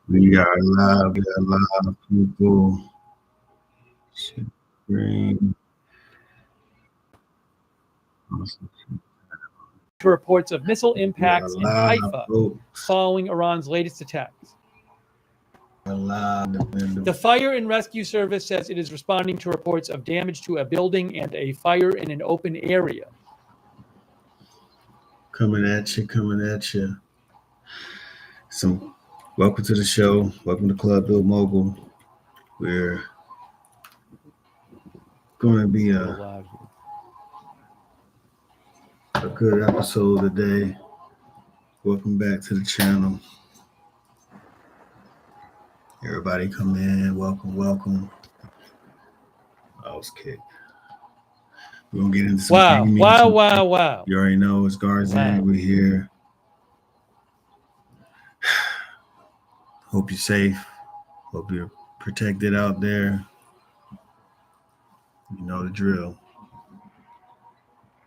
We got a lot of people. Green. To reports of missile We got a impacts in lot of Haifa folks. following Iran's latest attacks. A lot of The Fire and Rescue Service says it is responding to reports of damage to a building and a fire in an open area. coming at you. Welcome to the show. Welcome to Club Bill Mogul. We're going to be a good episode today. Welcome back to the channel. Everybody come in. Welcome. I was kicked. We're going to get into some Wow. You already know it's Garzan. We're here. Hope you're safe. Hope you're protected out there. You know the drill.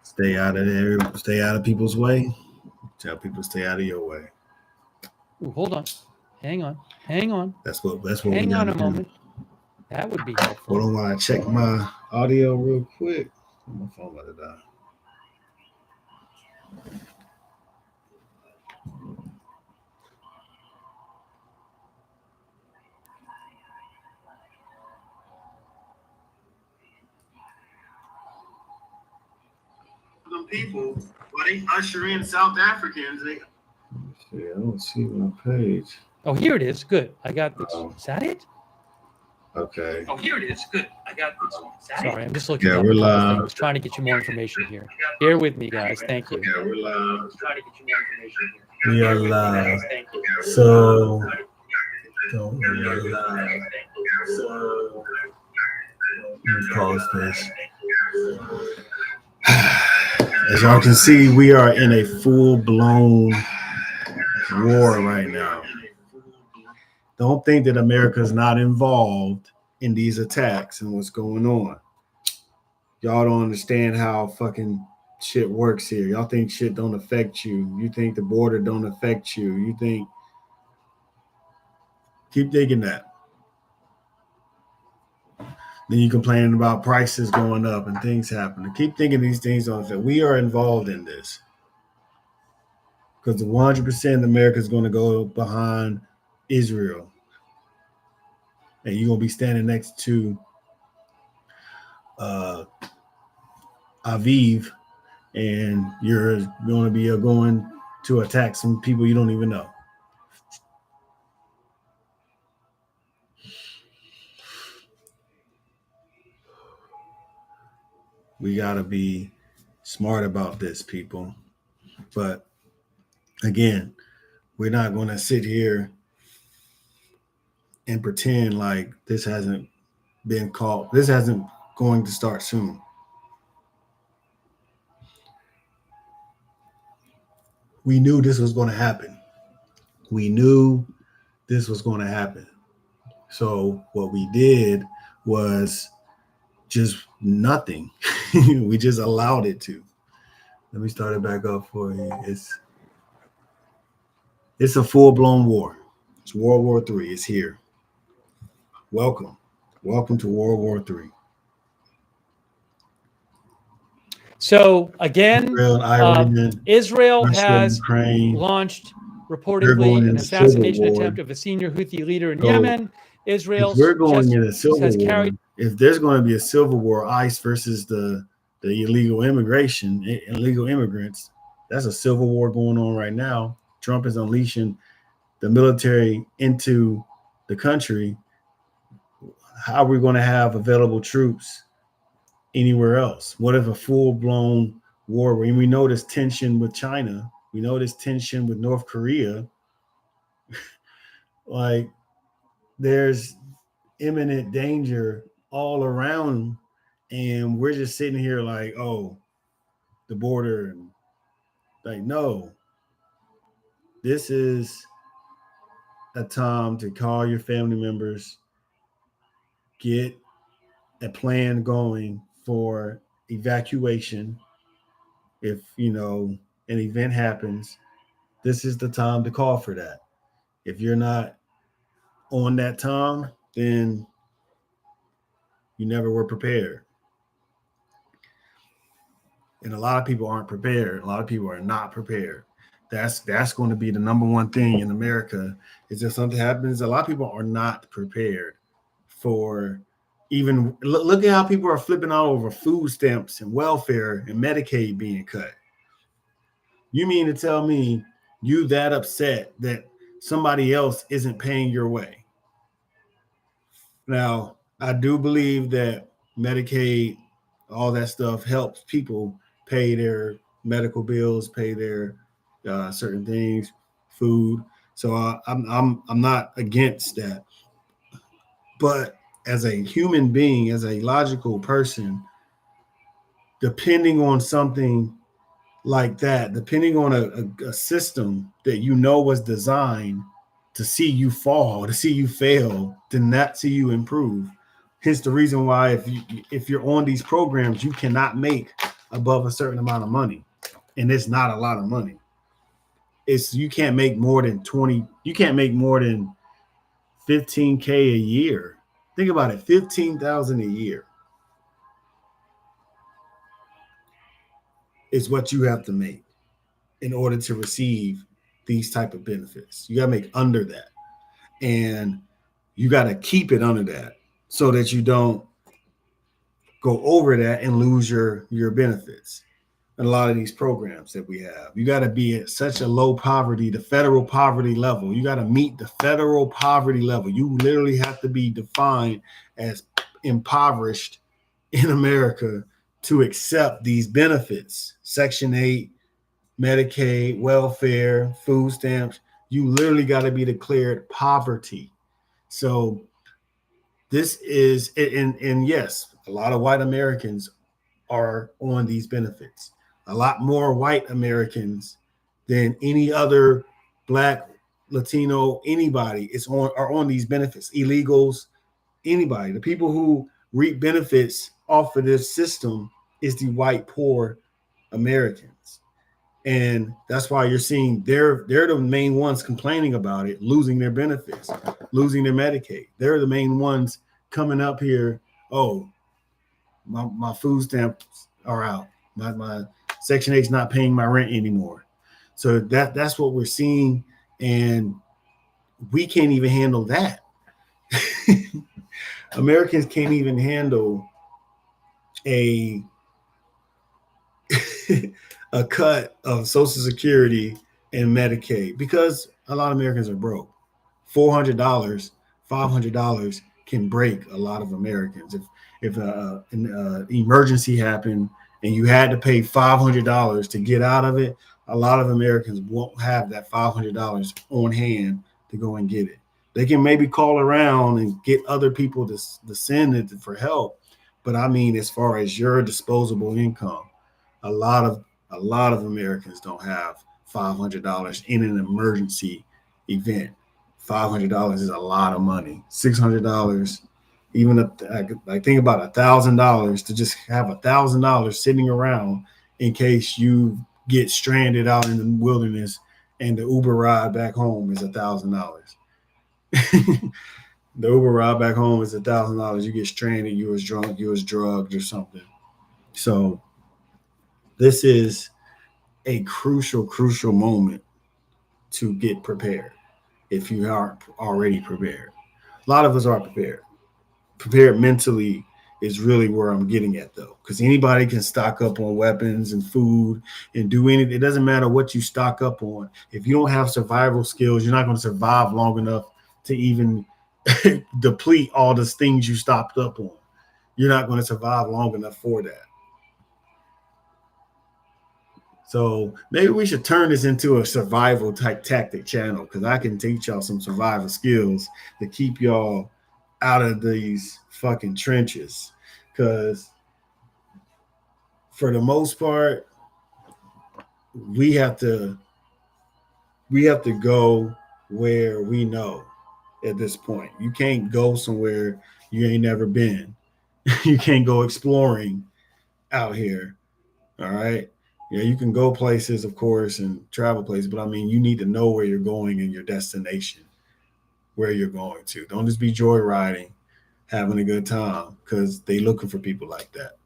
Stay out of there. Stay out of people's way. Tell people to stay out of your way. Ooh, hold on. Hang on. That's what Hang on a moment. That would be helpful. Hold on while I check my audio real quick. My phone about to die. Them people, well, they usher in South Africans. I don't see my page. Oh, here it is. Good. I got this. Is that it? Okay. Oh, here it is. Good. I got this. Sorry, I'm just looking up we're a couple things, trying to get you more information here. Bear with me, guys. Thank you. Yeah, we're live. Trying to get you more information here. We are live. So, don't worry. So, let me pause this. As y'all can see, we are in a full-blown war right now. Don't think that America's not involved in these attacks and what's going on. Y'all don't understand how fucking shit works here. Y'all think shit don't affect you. You think the border don't affect you. You think... Keep thinking that. Then you complaining about prices going up and things happening. Keep thinking these things don't affect. We are involved in this. Because 100% America is going to go behind Israel. And you're going to be standing next to Aviv, and you're going to be going to attack some people you don't even know. We got to be smart about this, people. But again, we're not going to sit here and pretend like this hasn't been caught. This hasn't going to start soon. We knew this was going to happen. So what we did was just nothing. We just allowed it to. Let me start it back up for you. It's a full-blown war. It's World War III. It's here. Welcome to World War III. So again, Israel has launched reportedly an assassination attempt of a senior Houthi leader in Yemen. Israel we're going in a civil war. If there's going to be a civil war, ICE versus the illegal immigrants, that's a civil war going on right now. Trump is unleashing the military into the country. How are we going to have available troops anywhere else? What if a full-blown war? We know there's tension with China. We know there's tension with North Korea. Like, there's imminent danger all around, and we're just sitting here like, oh, the border. Like, no. This is a time to call your family members, get a plan going for evacuation. If, an event happens, this is the time to call for that. If you're not on that time, then you never were prepared. And a lot of people aren't prepared. A lot of people are not prepared. That's going to be the number one thing in America. Is if something happens, a lot of people are not prepared for even look at how people are flipping out over food stamps and welfare and Medicaid being cut. You mean to tell me you that upset that somebody else isn't paying your way? Now, I do believe that Medicaid, all that stuff helps people pay their medical bills, pay their certain things, food. So I'm not against that. But as a human being, as a logical person, depending on something like that, depending on a system that you know was designed to see you fall, to see you fail, to not see you improve. Hence the reason why if you're on these programs, you cannot make above a certain amount of money. And it's not a lot of money. It's you can't make more than 20, you can't make more than 15K a year. Think about it, 15,000 a year is what you have to make in order to receive these type of benefits. You got to make under that. And you got to keep it under that so that you don't go over that and lose your benefits. And a lot of these programs that we have, you got to be at such a low poverty, the federal poverty level. You got to meet the federal poverty level. You literally have to be defined as impoverished in America to accept these benefits. Section 8, Medicaid, welfare, food stamps. You literally got to be declared poverty. So this is, and yes, a lot of white Americans are on these benefits. A lot more white Americans than any other Black, Latino, anybody are on these benefits. Illegals, anybody. The people who reap benefits off of this system is the white poor Americans. And that's why you're seeing they're the main ones complaining about it, losing their benefits, losing their Medicaid. They're the main ones coming up here. Oh, my food stamps are out. My Section 8's not paying my rent anymore. So that's what we're seeing, and we can't even handle that. Americans can't even handle a a cut of Social Security and Medicaid because a lot of Americans are broke. $400, $500 can break a lot of Americans. If an emergency happened and you had to pay $500 to get out of it, a lot of Americans won't have that $500 on hand to go and get it. They can maybe call around and get other people to send it for help. But I mean, as far as your disposable income, a lot of Americans don't have $500 in an emergency event. $500 is a lot of money. $600, even I think about $1,000 to just have $1,000 sitting around in case you get stranded out in the wilderness and the Uber ride back home is $1,000. The Uber ride back home is $1,000. You get stranded, you was drunk, you was drugged or something. So this is a crucial moment to get prepared if you aren't already prepared. A lot of us are prepared. Prepared mentally is really where I'm getting at, though, because anybody can stock up on weapons and food and do anything. It doesn't matter what you stock up on. If you don't have survival skills, you're not going to survive long enough to even deplete all the things you stocked up on. You're not going to survive long enough for that. So maybe we should turn this into a survival type tactic channel because I can teach y'all some survival skills to keep y'all out of these fucking trenches. Because for the most part, we have to go where we know at this point. You can't go somewhere you ain't never been. You can't go exploring out here. All right. Yeah, you can go places, of course, and travel places, but I mean, you need to know where you're going and your destination. where you're going to. Don't just be joyriding, having a good time, because they looking for people like that.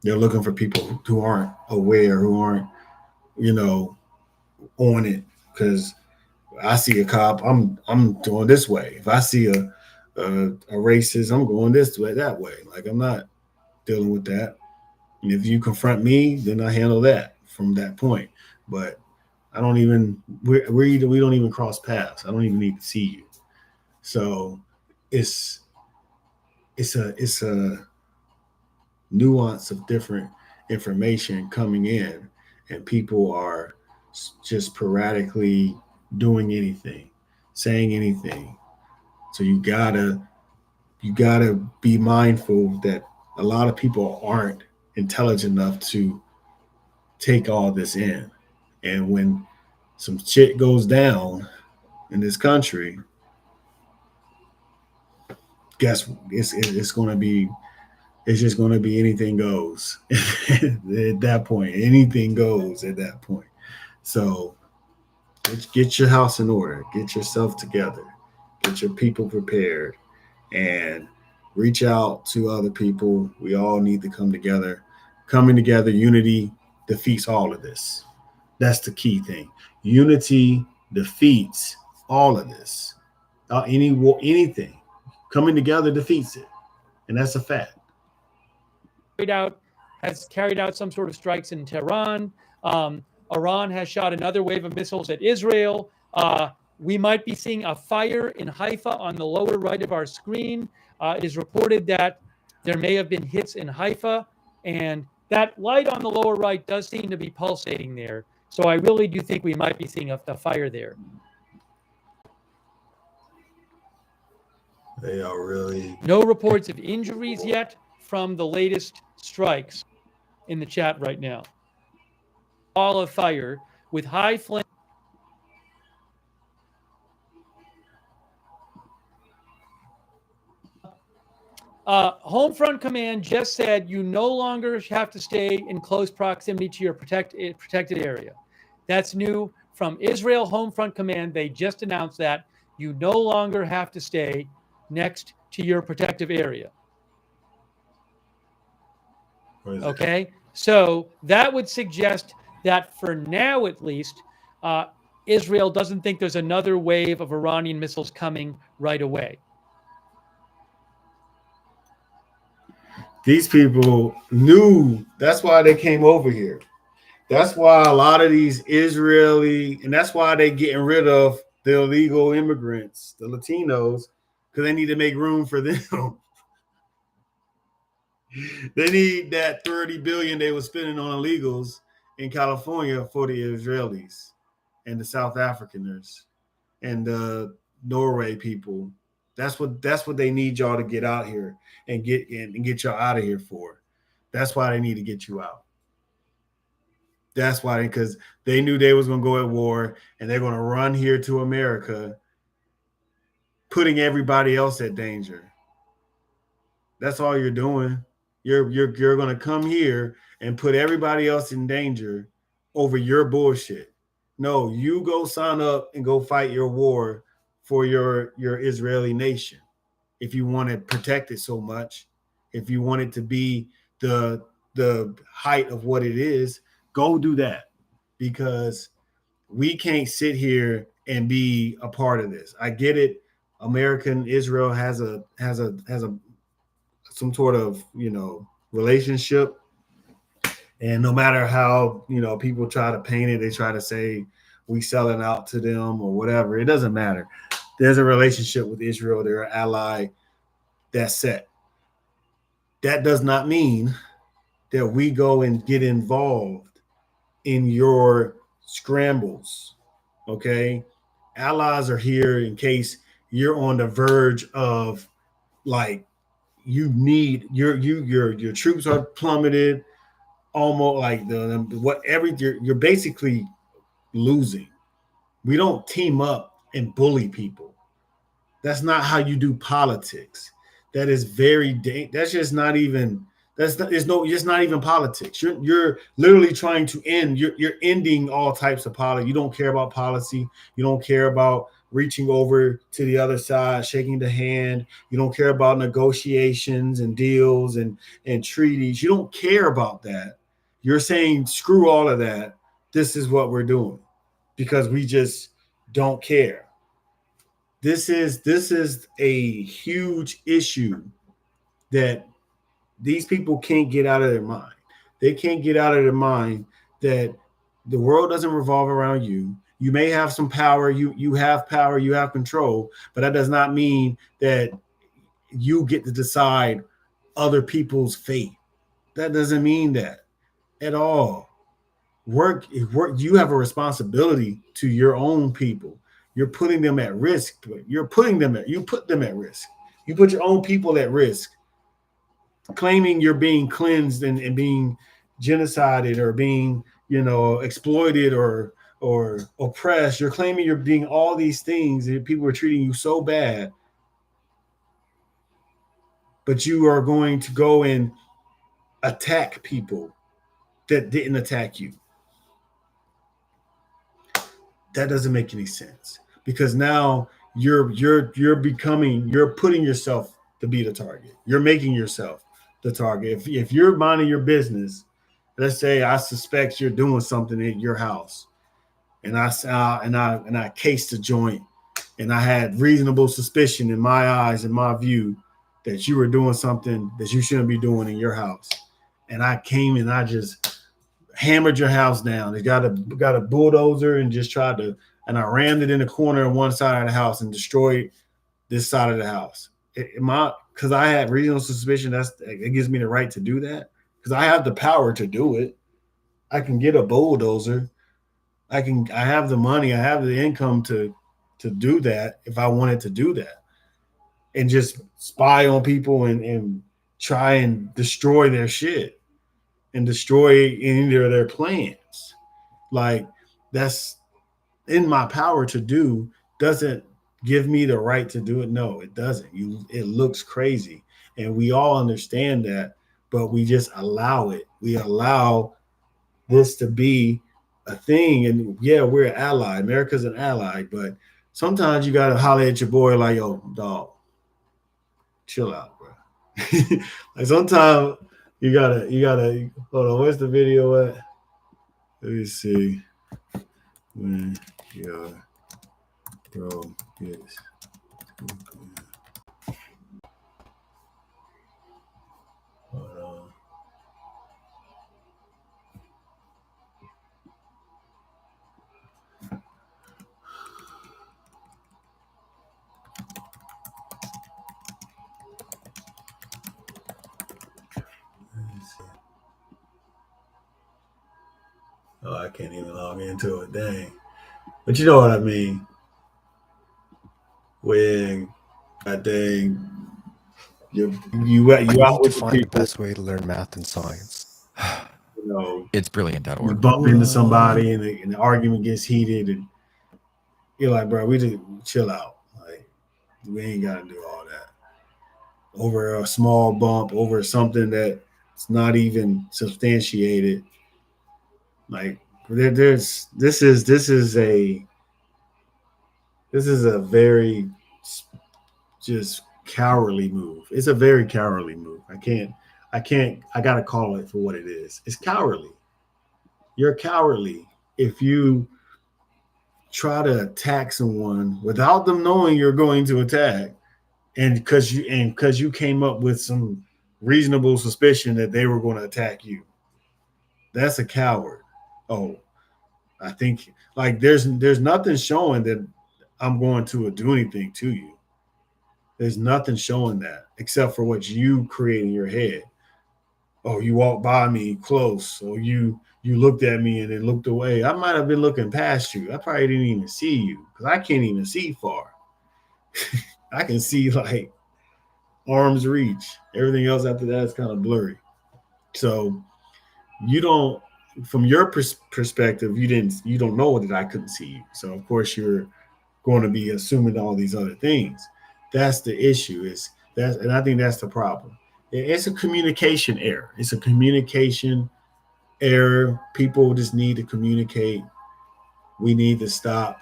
They're looking for people who aren't aware, who aren't, on it. Because I see a cop, I'm going this way. If I see a racist, I'm going this way, that way. Like, I'm not dealing with that. And if you confront me, then I handle that from that point. But I don't even we don't even cross paths. I don't even need to see you. So it's a nuance of different information coming in, and people are just sporadically doing anything, saying anything. So you gotta be mindful that a lot of people aren't intelligent enough to take all this in. And when some shit goes down in this country, guess it's going to be, it's just going to be anything goes at that point. Anything goes at that point. So get your house in order, get yourself together, get your people prepared, and reach out to other people. We all need to come together. Coming together, unity defeats all of this. That's the key thing. Unity defeats all of this. Anything coming together defeats it, and that's a fact. Has carried out some sort of strikes in Tehran. Iran has shot another wave of missiles at Israel. We might be seeing a fire in Haifa on the lower right of our screen. It is reported that there may have been hits in Haifa, and that light on the lower right does seem to be pulsating there. So I really do think we might be seeing a fire there. They are really... No reports of injuries yet from the latest strikes in the chat right now. Ball of fire with high flame. Homefront Command just said you no longer have to stay in close proximity to your protected area. That's new from Israel Homefront Command. They just announced that you no longer have to stay next to your protective area. Okay, so that would suggest that for now, at least, Israel doesn't think there's another wave of Iranian missiles coming right away. These people knew, that's why they came over here. That's why a lot of these Israeli, and that's why they're getting rid of the illegal immigrants, the Latinos, because they need to make room for them. They need that $30 billion they were spending on illegals in California for the Israelis and the South Africaners and the Norway people. That's what they need y'all to get out here and get y'all out of here for. That's why they need to get you out. That's why, because they knew they was going to go at war and they're going to run here to America, putting everybody else at danger. That's all you're doing. You're going to come here and put everybody else in danger over your bullshit. No, you go sign up and go fight your war for your Israeli nation. If you want to protect it so much, if you want it to be the height of what it is, go do that, because we can't sit here and be a part of this. I get it. American Israel has some sort of, relationship. And no matter how, people try to paint it, they try to say we selling out to them or whatever. It doesn't matter. There's a relationship with Israel. They're an ally. That's set. That does not mean that we go and get involved in your scrambles. Okay? Allies are here in case you're on the verge of, like, you need your troops are plummeted, almost like you're basically losing. We don't team up and bully people. That's not how you do politics. That is that's It's not even politics. You're literally trying to end. You're ending all types of politics. You don't care about policy. You don't care about reaching over to the other side, shaking the hand. You don't care about negotiations and deals and treaties. You don't care about that. You're saying screw all of that. This is what we're doing because we just don't care. This is a huge issue that these people can't get out of their mind. They can't get out of their mind that the world doesn't revolve around you. You may have some power, you have power, you have control, but that does not mean that you get to decide other people's fate. That doesn't mean that at all. Work, you have a responsibility to your own people. You're putting them at risk. You put them at risk. You put your own people at risk claiming you're being cleansed and being genocided or being, exploited or oppressed. You're claiming you're being all these things and people are treating you so bad, but you are going to go and attack people that didn't attack you. That doesn't make any sense because now you're putting yourself to be the target. You're making yourself the target. If you're minding your business, let's say I suspect you're doing something at your house, and I cased the joint, and I had reasonable suspicion in my eyes, in my view, that you were doing something that you shouldn't be doing in your house, and I came and I just hammered your house down. They got a bulldozer and just and I rammed it in the corner on one side of the house and destroyed this side of the house. Because I had reasonable suspicion, it gives me the right to do that because I have the power to do it. I can get a bulldozer. I have the money. I have the income to do that if I wanted to do that, and just spy on people and try and destroy their shit and destroy any of their plans. Like, that's in my power to do. Doesn't give me the right to do it. No, it doesn't. It looks crazy. And we all understand that, but we just allow it. We allow this to be a thing. And yeah, we're an ally. America's an ally, but sometimes you gotta holler at your boy like, yo, dog, chill out, bro. Like sometimes you gotta hold on, where's the video at? Let me see. When your bro gets hold on. Oh, I can't even log into it. Dang. But you know what I mean. When dang you out with the find people. the best way to learn math and science. It's brilliant.org. You bump into somebody and the argument gets heated and you're like, bro, we just chill out. Like, we ain't gotta do all that. Over a small bump, over something that's not even substantiated. Like this is a very just cowardly move. It's a very cowardly move. I gotta call it for what it is. It's cowardly. You're cowardly if you try to attack someone without them knowing you're going to attack, and because you came up with some reasonable suspicion that they were going to attack you. That's a coward. Oh, I think like there's nothing showing that I'm going to do anything to you. There's nothing showing that except for what you create in your head. Oh, you walked by me close, or you looked at me and then looked away. I might have been looking past you. I probably didn't even see you because I can't even see far. I can see like arm's reach. Everything else after that is kind of blurry. So you don't, from your perspective, you don't know that I couldn't see you. So of course you're going to be assuming all these other things. That's the issue. And I think that's the problem. It's a communication error. It's a communication error. People just need to communicate. We need to stop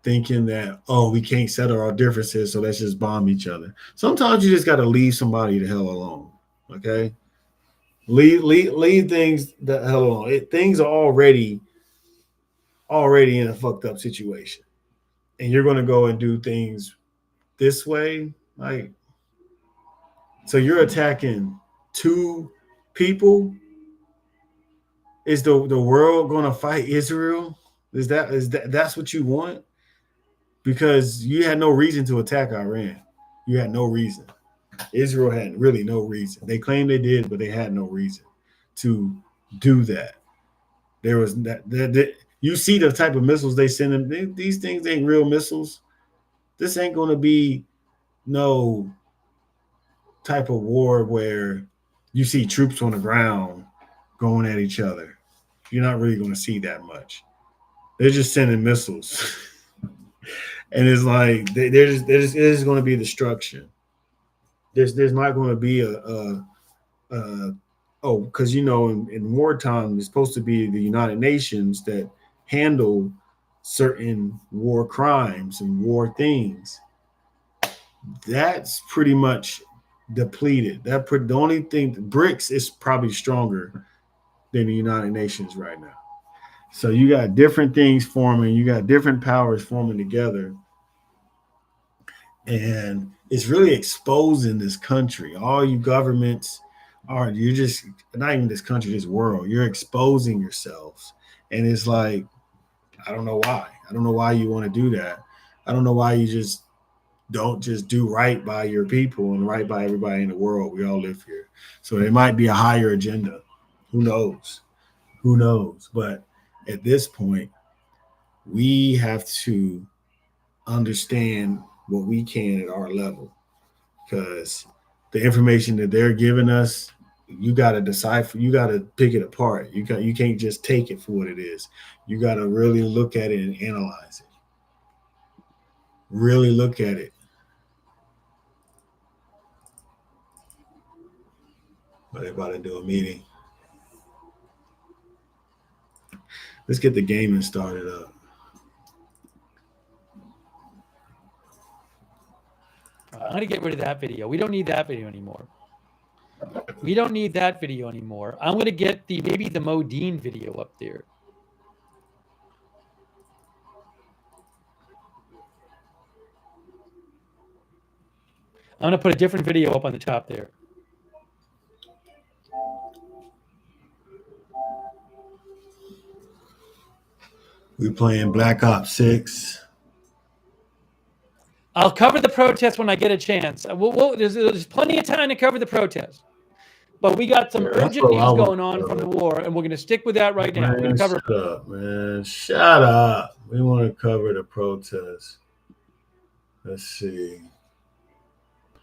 thinking that, oh, we can't settle our differences, so let's just bomb each other. Sometimes you just got to leave somebody the hell alone. Okay, leave things the hell alone. Things are already in a fucked up situation, and you're going to go and do things this way, like, so you're attacking two people. Is the world going to fight Israel? That's what you want? Because you had no reason to attack Iran. You had no reason. Israel had really no reason. They claimed they did, but they had no reason to do that. There was that you see the type of missiles they send them. These things ain't real missiles. This ain't going to be no type of war where you see troops on the ground going at each other. You're not really going to see that much. They're just sending missiles. And it's like there's going to be destruction. There's not going to be because in wartime it's supposed to be the United Nations that handle certain war crimes and war things. That's pretty much depleted. The only thing, BRICS is probably stronger than the United Nations right now. So you got different things forming, you got different powers forming together, and it's really exposing this country. All you governments you're just not even this country, this world. You're exposing yourselves, and it's like, I don't know why. I don't know why you want to do that. I don't know why you just don't just do right by your people and right by everybody in the world. We all live here. So there might be a higher agenda. Who knows? Who knows? But at this point, we have to understand what we can at our level, because the information that they're giving us, you got to decipher. You got to pick it apart. You can't just take it for what it is. You got to really look at it and analyze it. Really look at it. But they're about to do a meeting. Let's get the gaming started up. I'm going to get rid of that video. We don't need that video anymore. We don't need that video anymore. I'm going to get maybe the Modine video up there. I'm going to put a different video up on the top there. We're playing Black Ops 6. I'll cover the protest when I get a chance. There's plenty of time to cover the protest. But we got some urgent news going on from the war, and we're going to stick with that right now. We're going to cover. Shut up, man. Shut up. We want to cover the protest. Let's see.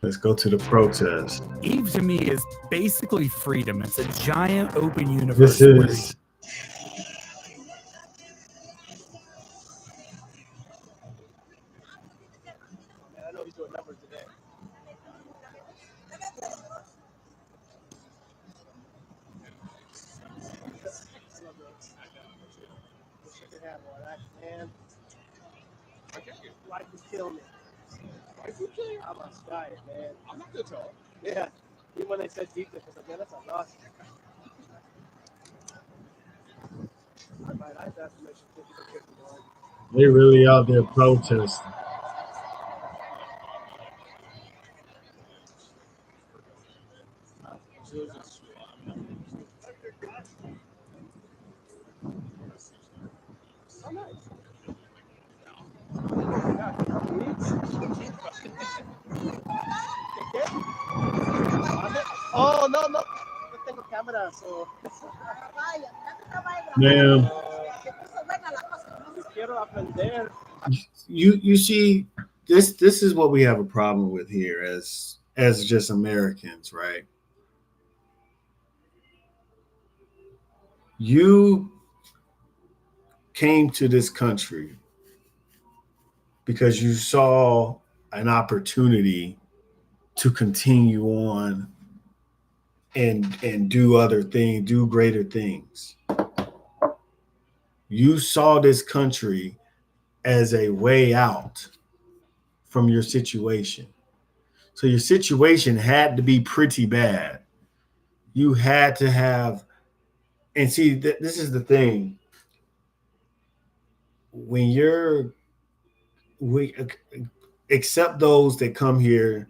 Let's go to the protest. Eve to me is basically freedom. It's a giant open universe. This is. Life is killing me. I'm a sky, man. I'm not good talk. Yeah. Even when they said deepness, I was like, man, that's a lot. I might have to ask them. They really out there protesting. Oh, nice. Oh, no. No tengo cámara, so. Man. Quiero aprender. You see, this is what we have a problem with here as just Americans, right? You came to this country because you saw an opportunity to continue on and do other things, do greater things. You saw this country as a way out from your situation. So your situation had to be pretty bad. You had to have, and see, this is the thing. When we accept those that come here,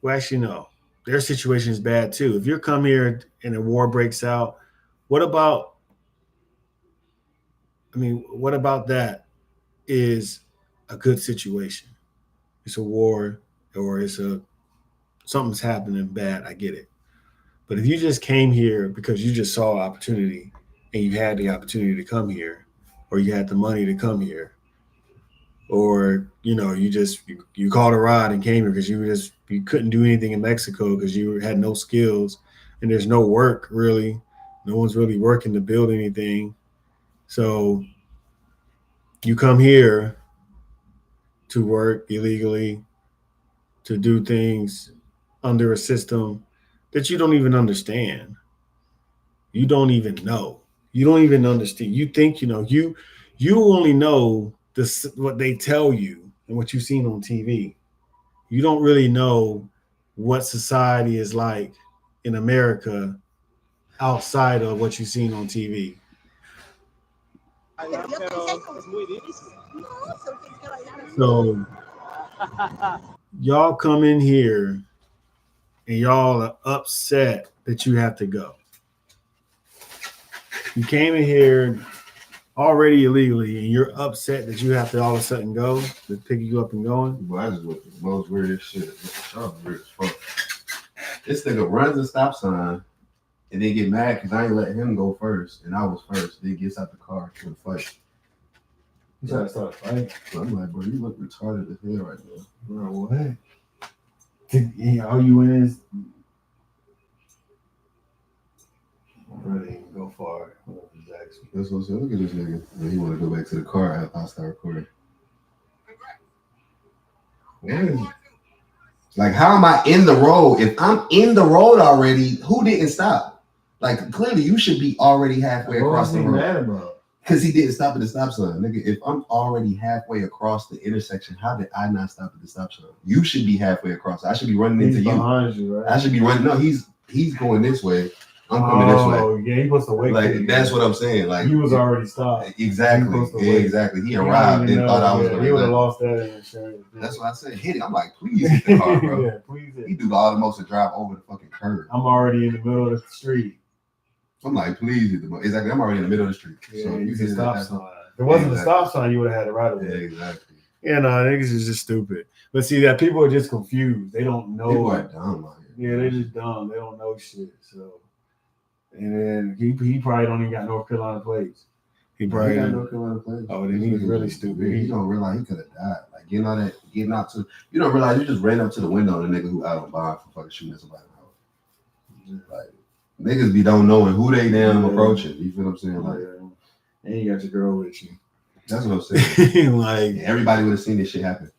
well, actually, no, their situation is bad too. If you come here and a war breaks out, what about, what about that is a good situation? It's a war or something's happening bad. I get it. But if you just came here because you just saw opportunity and you had the opportunity to come here, or you had the money to come here, or you called a ride and came here because you couldn't do anything in Mexico because you had no skills and there's no work really. No one's really working to build anything. So you come here to work illegally, to do things under a system that you don't even understand. You don't even know. You don't even understand. You think you only know this what they tell you and what you've seen on TV. You don't really know what society is like in America outside of what you've seen on TV. So y'all come in here and y'all are upset that you have to go. You came in here already illegally and you're upset that you have to all of a sudden go to pick you up and going. Well, I just went to the most weirdest shit. Weird as fuck. This nigga runs a stop sign and then get mad because I ain't let him go first and I was first. Then gets out the car to the fight. You trying to start a fight? So I'm like, bro, you look retarded as hell right now. Bro, what? All you in is really ain't go far. That's what I'm saying. Look at this nigga. And he want to go back to the car after I start recording. What is it? Like, how am I in the road? If I'm in the road already, who didn't stop? Like, clearly you should be already halfway across the road. Because he didn't stop at the stop sign. Nigga, if I'm already halfway across the intersection, how did I not stop at the stop sign? You should be halfway across. I should be running into you. Behind you, right? I should be running. No, he's going this way. I'm coming this way. Oh, yeah, he supposed to wait. Like, that's what I'm saying. Like, he was already stopped. Exactly. Exactly. He arrived and thought I was going to. He would have lost that insurance. That's what I said. Hit it. I'm like, please hit the car, bro. Yeah, please hit. He do all the most to drive over the fucking curb. I'm already in the middle of the street. I'm like, please hit the most. Exactly. I'm already in the middle of the street. Yeah, so you hit stop sign. If there wasn't a stop sign, you would have had it right away. Yeah, exactly. Yeah, no, niggas is just stupid. But see, that people are just confused. They don't know. People are dumb out here. Yeah, they're just dumb. They don't know shit. So, and then he probably don't even got North Carolina plates. He probably got North Carolina plates. Oh, then he's really stupid. He don't realize he could have died. Like getting out to. You don't realize you just ran up to the window of the nigga who out on bond for fucking shooting at somebody in the house. Like niggas be don't knowing who they damn approaching. You feel what I'm saying? Like, and you got your girl with you. That's what I'm saying. Like everybody would have seen this shit happen.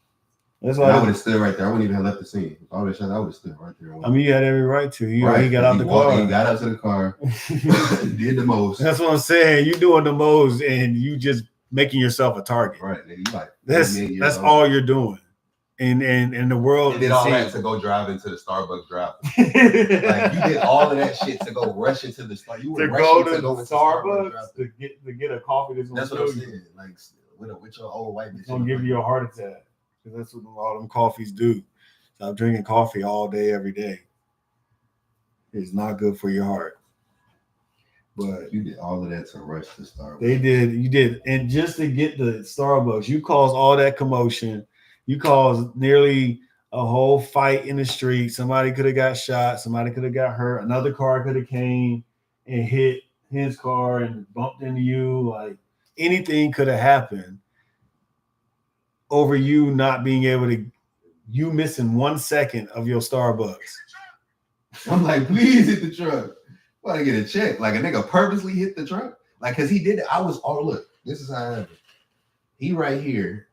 That's why I would have stood right there. I wouldn't even have left the scene. If I would have shot, I would have stood right there. I mean, you had every right to. He got out the car. He got out to the car. Did the most. That's what I'm saying. You doing the most, and you just making yourself a target. Right. You like that's all you're doing. And the world. You did all that to go drive into the Starbucks drive. Like you did all of that shit to go rush into the Starbucks. You were rushing to go into Starbucks to get a coffee. That's what I'm saying. Like with your old white bitch. It's gonna give you a heart attack. That's what all them coffees do. Stop drinking coffee all day, every day. It's not good for your heart. But you did all of that to rush to Starbucks. You did. And just to get the Starbucks, you caused all that commotion. You caused nearly a whole fight in the street. Somebody could have got shot. Somebody could have got hurt. Another car could have came and hit his car and bumped into you. Like anything could have happened over you not being able to, you missing 1 second of your Starbucks. I'm like, please hit the truck. I want to get a check. Like a nigga purposely hit the truck. Like, cause he did it. I was, look, this is how it happened. He right here.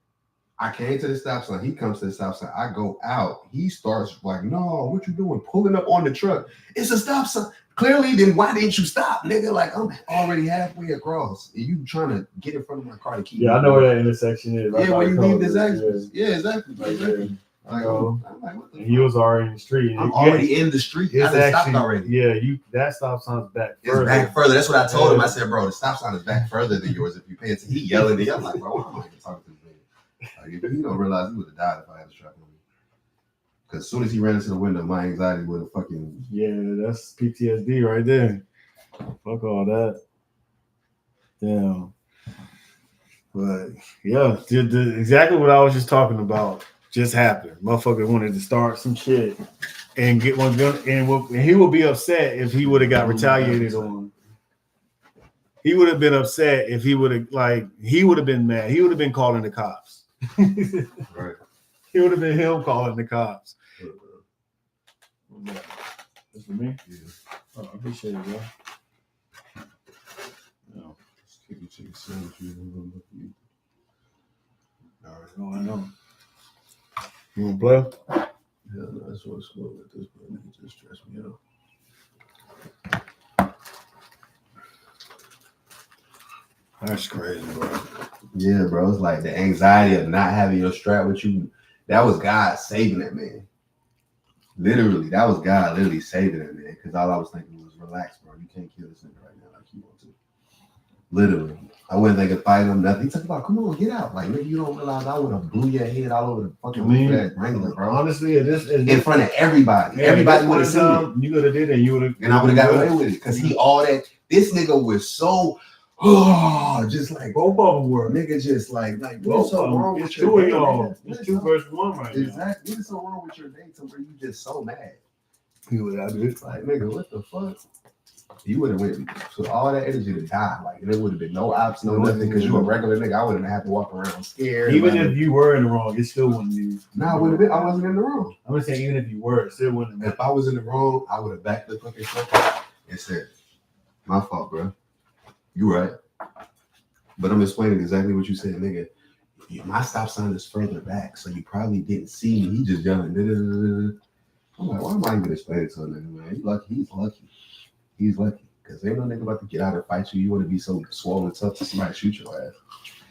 I came to the stop sign. He comes to the stop sign. I go out. He starts like, no, what you doing? Pulling up on the truck. It's a stop sign. Clearly, then why didn't you stop, nigga? Like, I'm already halfway across. And you trying to get in front of my car to keep. Yeah, I know where that intersection is. Yeah, where you leave this exit. Yeah, exactly. Exactly. Like, I'm like, what the he was already in the street. I'm already in the street. I done stopped already. Yeah, that stop sign's back further. It's back further. That's what I told him. I said, bro, the stop sign is back further than yours. If you pay attention, he yelling at me. I'm like, bro, why am I even talking to this nigga? Like, if he don't realize he would have died if I had a strap on me. Because as soon as he ran into the window, my anxiety would have fucking. Yeah, that's PTSD right there. Fuck all that. Damn. But yeah, exactly what I was just talking about just happened. Motherfucker wanted to start some shit and get one gun, and he would be upset if he would have got retaliated on. He would have been upset if he would have he would have been mad. He would have been calling the cops. Right. He would have been him calling the cops. That's for me? Yeah. Oh, I appreciate it, bro. No. Chicken sandwich. All right, no, I know. You want to play? Yeah, no, that's what's going with this, but it just stress me out. That's crazy, bro. Yeah, bro. It's like the anxiety of not having your strap with you. That was God saving that man. Literally, that was God literally saving that man. Because all I was thinking was, relax, bro. You can't kill this nigga right now like you want to. Literally. I wouldn't think of fighting him, nothing. He talking about, come on, get out. Like, nigga, you don't realize I would have blew your head all over the fucking Wrangler, bro. Honestly, in front of everybody. Everybody would have seen it. You could have did it. You would have. And I would have got away with it. Because this nigga was so, just like, both of them were. Nigga just like what's so wrong with your day? It's 2 versus 1 right now. Exactly. What's so wrong with your day to where you just so mad? He would have it. Like, nigga, what the fuck? You would have went to all that energy to die. Like, there would have been no ops, no nothing, because you a regular nigga. I wouldn't have to walk around scared. Even if you were in the wrong, it still wouldn't be. No, I wouldn't have been. I wasn't in the wrong. I'm just saying, even if you were, it still wouldn't have. If I was in the wrong, I would have backed the fucking truck up and said, my fault, bro. You right. But I'm explaining exactly what you said, nigga. My stop sign is further back, so you probably didn't see me. He just yelling. I'm like, why am I even explaining to a nigga, man? He's lucky. He's lucky. Because ain't no nigga about to get out and fight you. You want to be so swollen tough to somebody shoot your ass.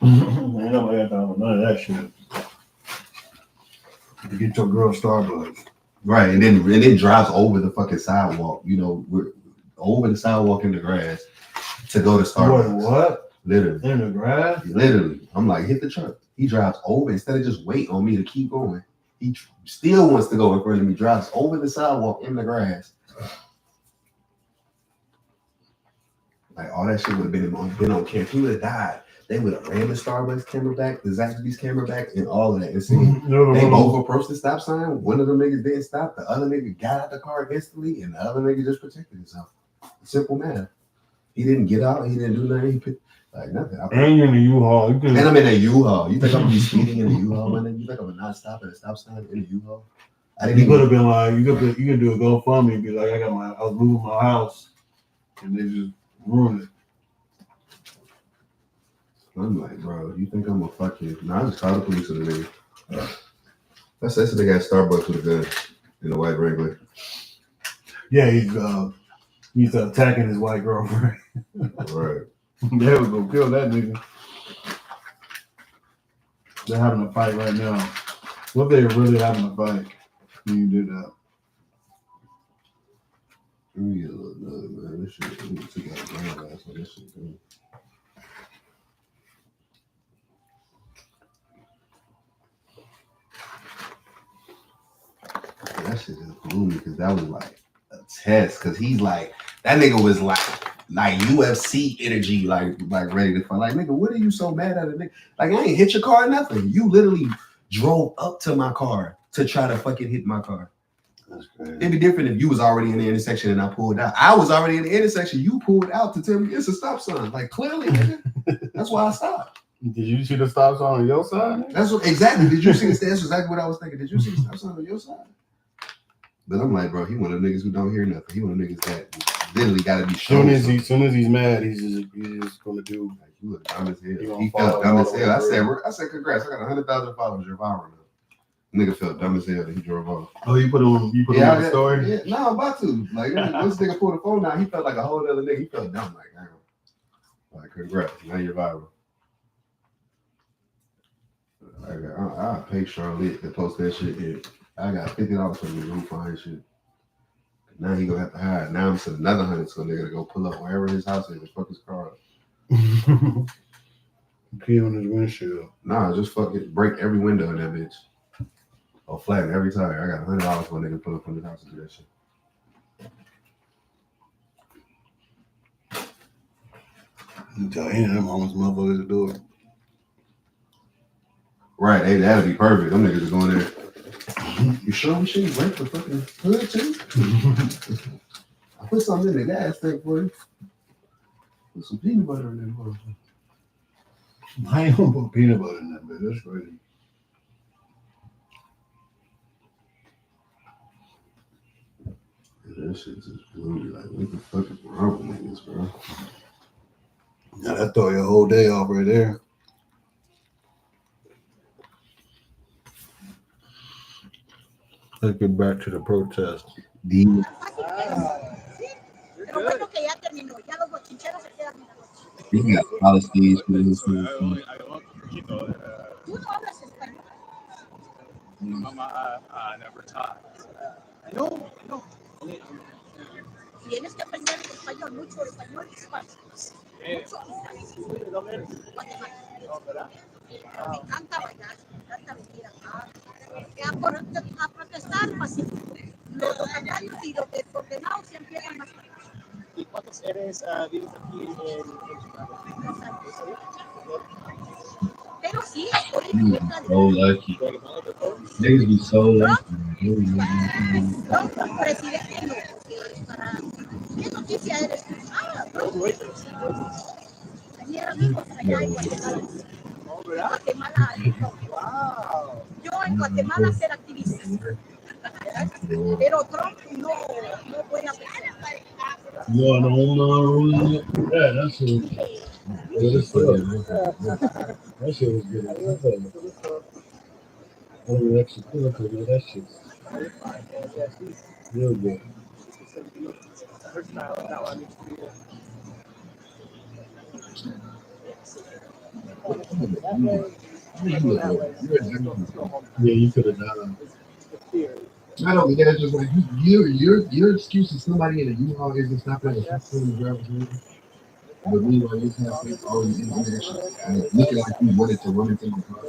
Man, nobody got time for none of that shit. To get your girl Starbucks. Right, and then drives over the fucking sidewalk. You know, we're over the sidewalk in the grass to go to Starbucks. What? Literally. In the grass? Literally. I'm like, hit the truck. He drives over instead of just wait on me to keep going. He still wants to go in front of me. Drives over the sidewalk in the grass. Like, all that shit would have been on camera. He would have died. They would have ran the Starbucks camera back, the Zaxby's camera back, and all of that. And see, they both approached the stop sign. One of them niggas didn't stop. The other nigga got out the car instantly, and the other nigga just protected himself. Simple matter. He didn't get out. He didn't do nothing. He picked, like, nothing. And you're in a U-Haul. And I'm in a U-Haul. You think I'm going to be speeding in a U-Haul, my nigga? You think I'm going to not stop at a stop sign in a U-Haul? You could have been like, you could do a GoFundMe and be like, I was moving my house, and they just ruined it. I'm like, bro, you think I'm a fucking... No, I just called the police on the nigga. That's the nigga at Starbucks with a gun in the white Wrangler. Yeah, he's attacking his white girlfriend. Right. They was gonna kill that nigga. They're having a fight right now. What if they were really having a fight when you did that? Let me get a little nug, man. This shit, we took out the ground last one. This shit good. That shit just blew me because that was like a test. Because he's like, that nigga was like UFC energy, like ready to fight. Like, nigga, what are you so mad at a nigga? Like, I ain't hit your car or nothing. You literally drove up to my car to try to fucking hit my car. That's crazy. It'd be different if you was already in the intersection and I pulled out. I was already in the intersection. You pulled out to tell me it's a stop sign. Like, clearly, nigga. That's why I stopped. Did you see the stop sign on your side? That's what exactly. Did you see the? That's exactly what I was thinking. Did you see the stop sign on your side? But I'm like, bro, he one of the niggas who don't hear nothing. He one of the niggas that literally got to be shown. Soon as he's mad, he's just gonna do. Like, You look dumb as hell. He felt dumb as hell. I said, congrats. I got 100,000 followers. You're viral now. Nigga felt dumb as hell that he drove off. Oh, you put on the story? Yeah, no, I'm about to. Like, this nigga pulled the phone out. He felt like a whole other nigga. He felt dumb. Like, congrats. Now you're viral. I'll pay Charlotte to post that shit here. I got $50 from me. I'm fine shit. Now he gonna have to hide. Now I'm sending another 100 so nigga to go pull up wherever his house is and fuck his car up. Pee on his windshield. Nah, just fucking break every window in that bitch. Or flatten every tire. I got $100 for a nigga to pull up from his house and do that shit. You tell him how much motherfuckers to do it. Right, hey, that'd be perfect. Them niggas are going there. You sure we shouldn't break the fucking hood too? I put something in the gas tank for you. Put some peanut butter in there. I ain't gonna put peanut butter in that, but that's crazy. That shit just blew me. Like, what the fuck is wrong with niggas, bro? Now that throw your whole day off right there. Let's get back to the protest. Speaking of policies, never taught. I know. Tienes que aprender español, mucho español despacio. Me encanta bailar, me encanta venir acá. A protestar pacífico. Los locales y los desordenados siempre empiezan más. ¿Y cuántos eres vives aquí en Chicago? Pero sí, estoy so lucky. Niggas be so lucky. Presidente, no, porque para ¿qué noticia eres? Ayer amigos allá en Guatemala. Guatemala, yo en Guatemala ser activista. Pero Trump no puede aplicar. No, yeah, that shit was good. That shit was good. Extra cool, that shit. Real good. Yeah, you could have done it. Not only that, just like your excuse is somebody in a U-Haul isn't stopping at a customer driver's meeting. But meanwhile, you have to always do that shit. Looking like you wanted to run into my car.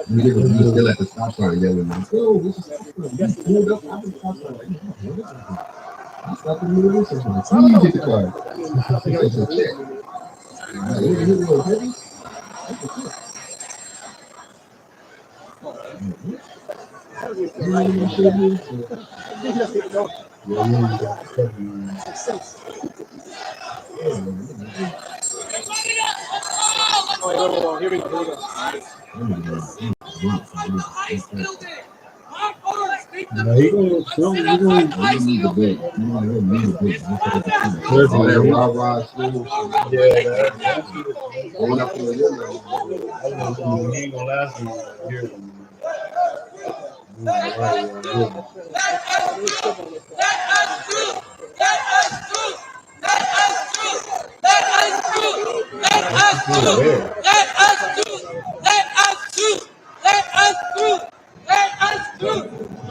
You still at the stop sign yelling like, "Oh, this is stop sign." You pulled up after the stop sign. Like, I stopped in the middle of this. Like, please get the car. It's a check. Heavy. Oh, here we go. He gonna need the big. Going up for the he ain't gonna last long here.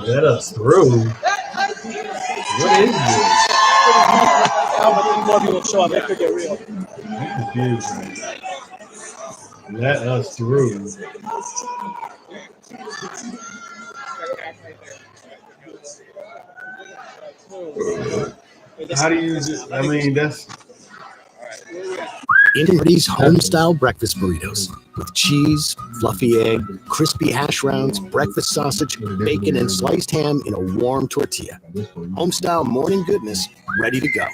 Let us through. What is this? More people show up. They could get real. I'm confused. Let us through. How do you just, I mean, that's. Indy's home-style breakfast burritos with cheese, fluffy egg, crispy hash browns, breakfast sausage, bacon, and sliced ham in a warm tortilla. Home-style morning goodness ready to go.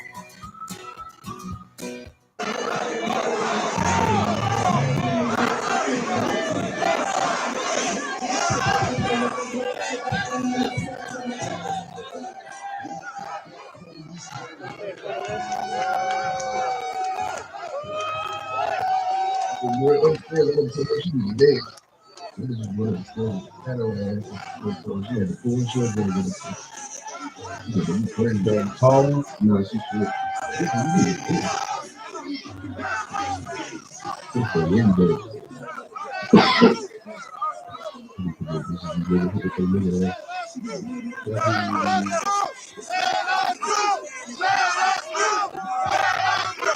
Tall. No, she should. It's a really good.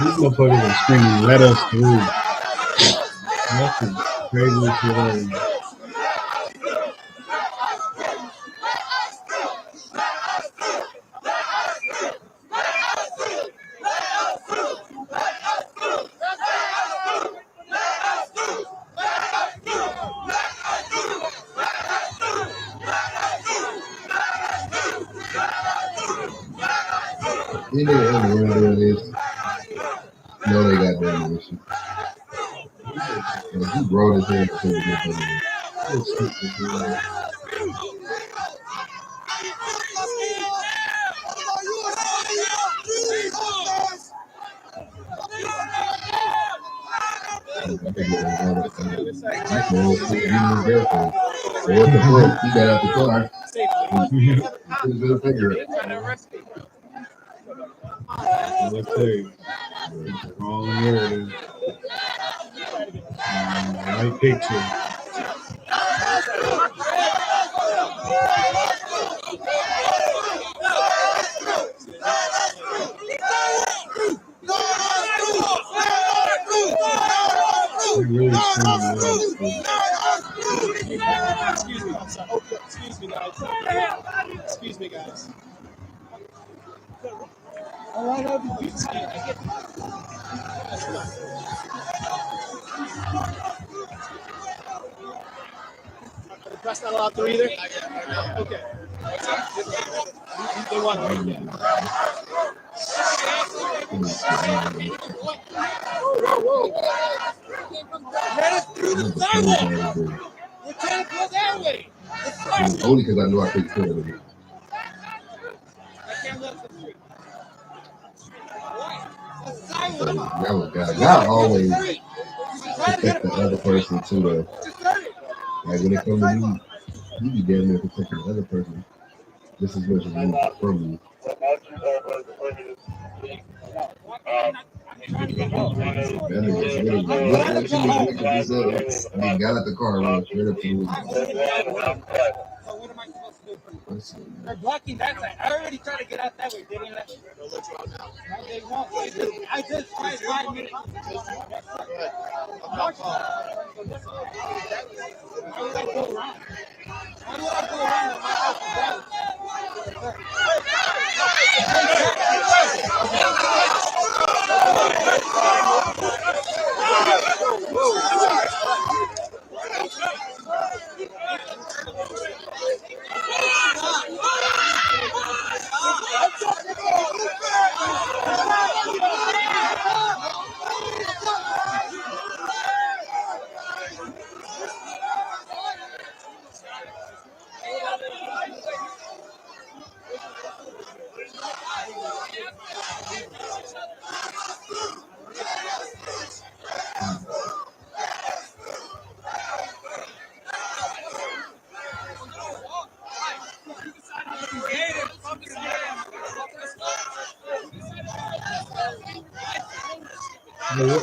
These motherfuckers are screaming, "Let us through." That's the craziest shit ever. You know what everyone is? No, they got damn issue. He brought his hand to the What the fuck? He got out the car. He put his finger up. Let's see. Wrong narrative. Right picture. They're really screaming, "Let us through." Excuse me, I'm sorry. Excuse me, guys. Excuse me, guys. All right, I'll be the press not allowed through either? Okay. They want to, yeah. Let us through the sidewalk. We're trying to go that way. Only because I knew I couldn't kill him. I can't let them through. God always protect the other person too, though. Like when it comes to me, you be damn near protecting the other person just as much as you from you. They got out the car and ran straight up to me. So what am I supposed to do? They're blocking that side. I already tried to get out that way. They didn't let me. No, they won't. I just tried 5 minutes. How do I go around? How do I go around? My house is down.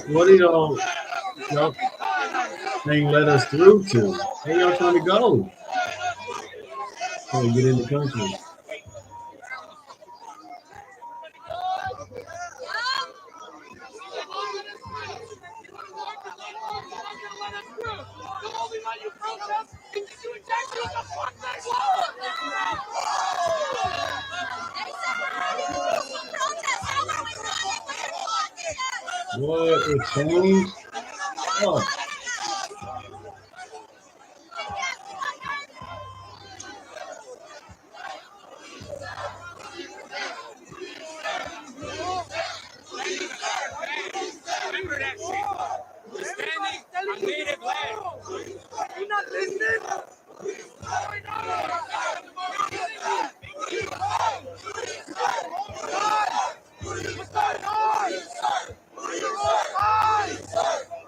What are y'all saying "let us through" to? Where y'all trying to go? Trying to get in the country. What? It changed? Oh. Remember that shit. We're standing on native land. You're not listening? What's going on?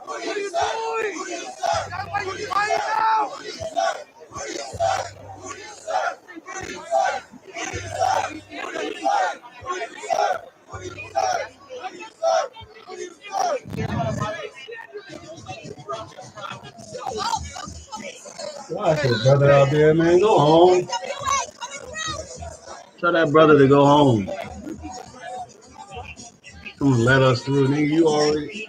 What are you doing? Watch your brother out there, man. Go home. Tell that brother to go home. Come on, let us through, nigga. You already.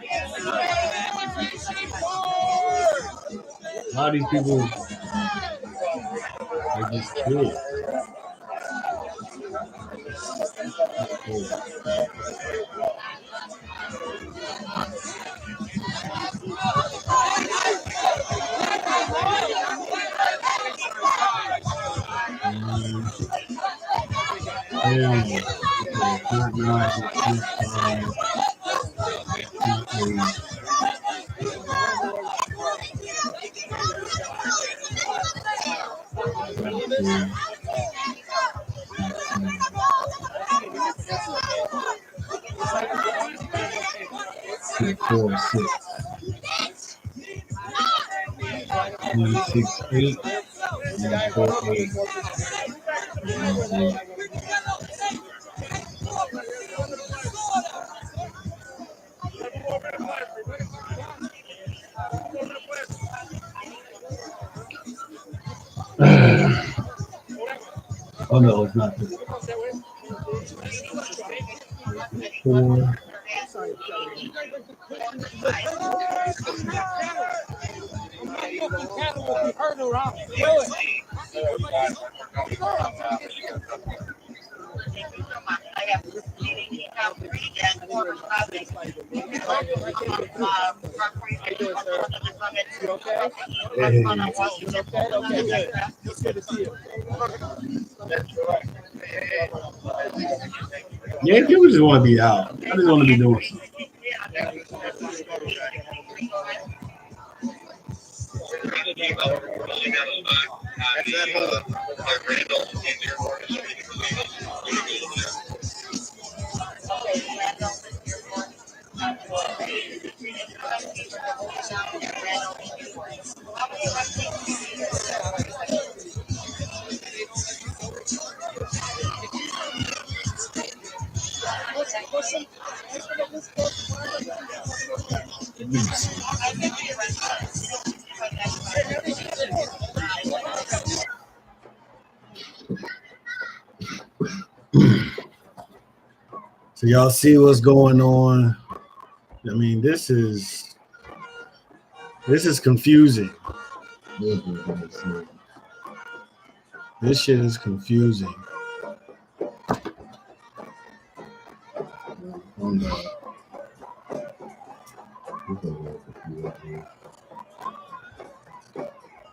A lot of these people, they just kids. Four, 6. 6, 8. 4, 8. Oh no, it's not this. 4. Yeah, people just want to be out. I just want to be doing something. So y'all see what's going on. I mean, this is confusing. This shit is confusing.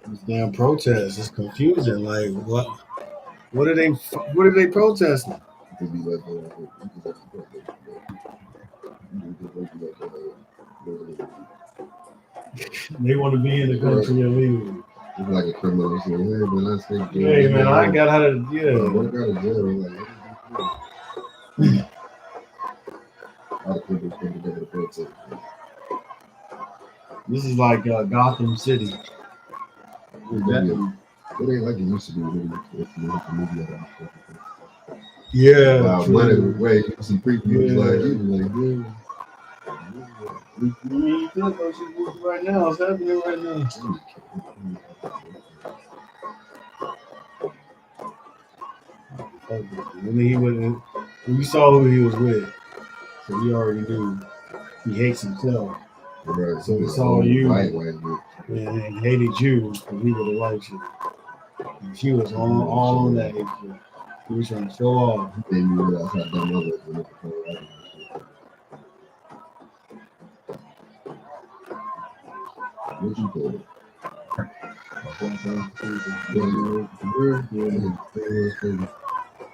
This damn protest is confusing. Like what are they protesting? They want to be in the country illegally. It's like a criminal saying, hey man, I think hey man, I got out of jail. What got out of jail? Like, a lot of people come together to protest. This is like Gotham City. It ain't like it used to be. Yeah. Wow, wait, some previews like, right now, it's happening right now. When you saw who he was with, so you already knew he hates himself. Right. So he saw you and hated you because you were the white shit. And she was all on that hate shit. He was trying to show off. Then you realize how dumb others were. What you call it?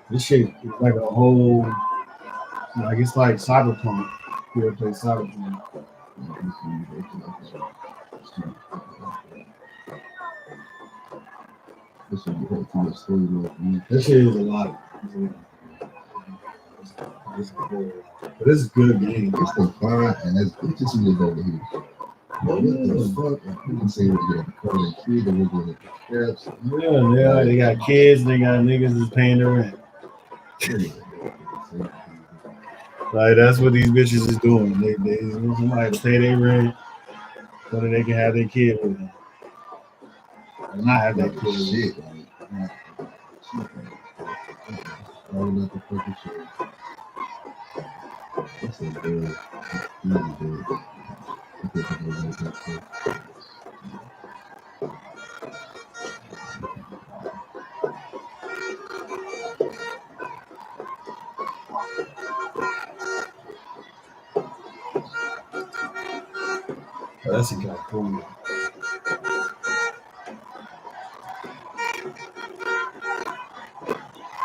This shit is like a whole, like it's like Cyberpunk. You ever play Cyberpunk? This shit is a lot. But this is a good game. It's the fire and it's just really over here. What the fuck? People say we're going to call it kid and we're going to steps. Yeah, they got kids and they got niggas that's paying the rent. Like that's what these bitches is doing. They want somebody to pay their rent so that they can have their kid with them. And I have that cool shit. That's in California.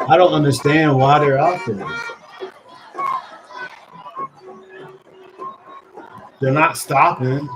I don't understand why they're out there. They're not stopping.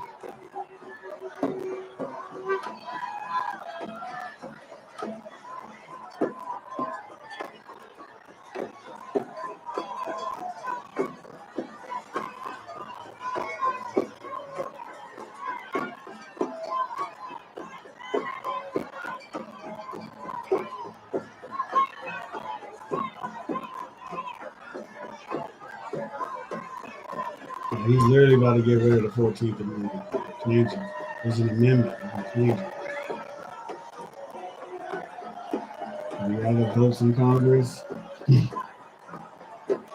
He's literally about to get rid of the 14th Amendment. Change it. There's an amendment. Change it. You have the votes in Congress.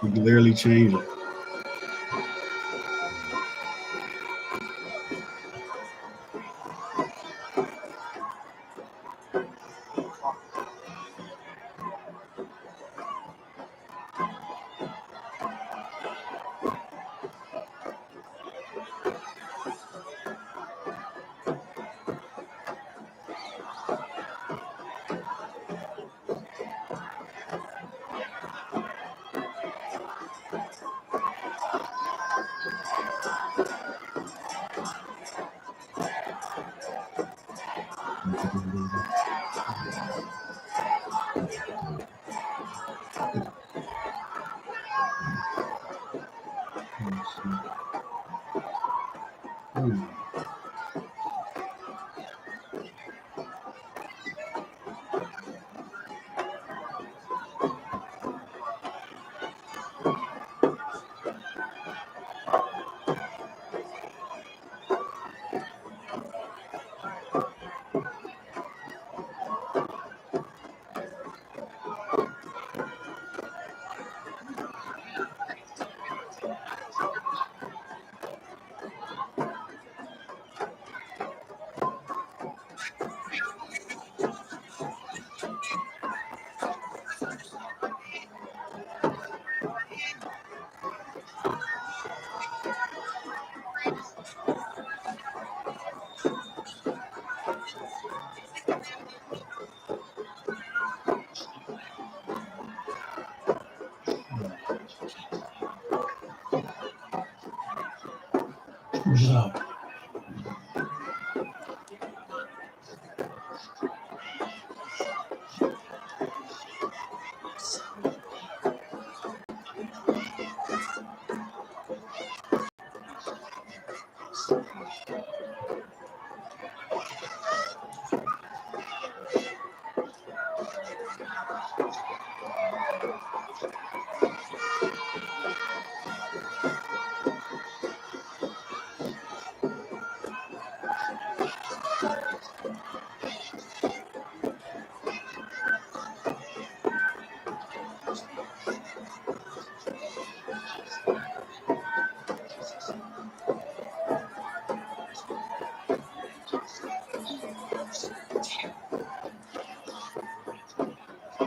You can literally change it.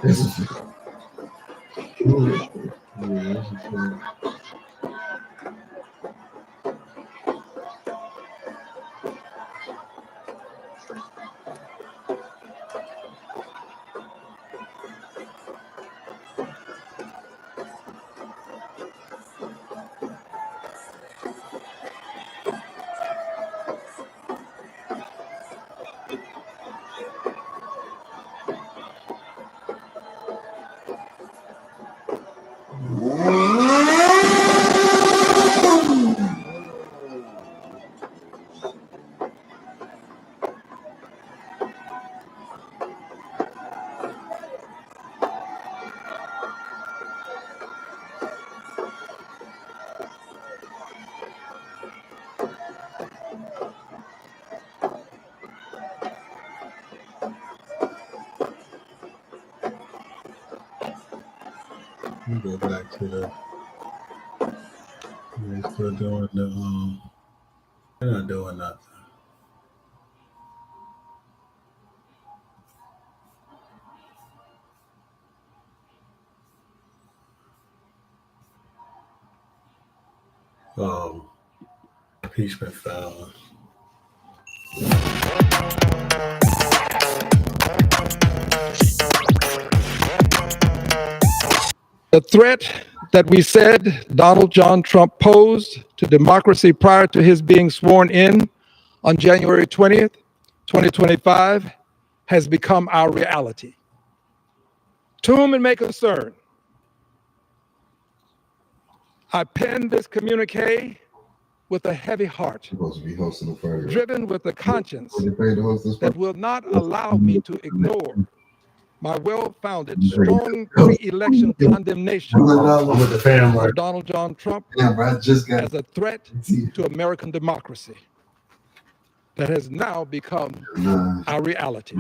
This is Let me go back to the. They're still doing the. They're not doing nothing. Impeachment filed. The threat that we said Donald John Trump posed to democracy prior to his being sworn in on January 20th, 2025, has become our reality. To whom it may concern, I penned this communique with a heavy heart, driven with a conscience that will not allow me to ignore my well-founded, strong pre-election condemnation of Donald John Trump as a threat to American democracy that has now become our reality.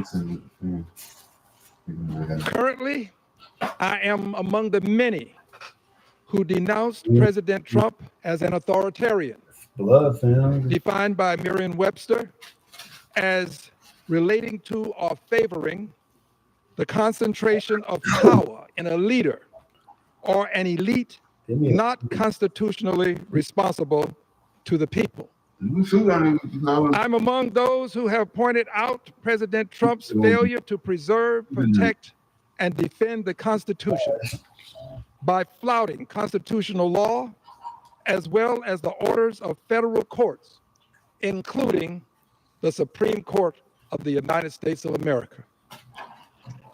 Currently, I am among the many who denounced President Trump as an authoritarian, defined by Merriam-Webster as relating to or favoring the concentration of power in a leader or an elite not constitutionally responsible to the people. I'm among those who have pointed out President Trump's failure to preserve, protect, and defend the Constitution by flouting constitutional law as well as the orders of federal courts, including the Supreme Court of the United States of America.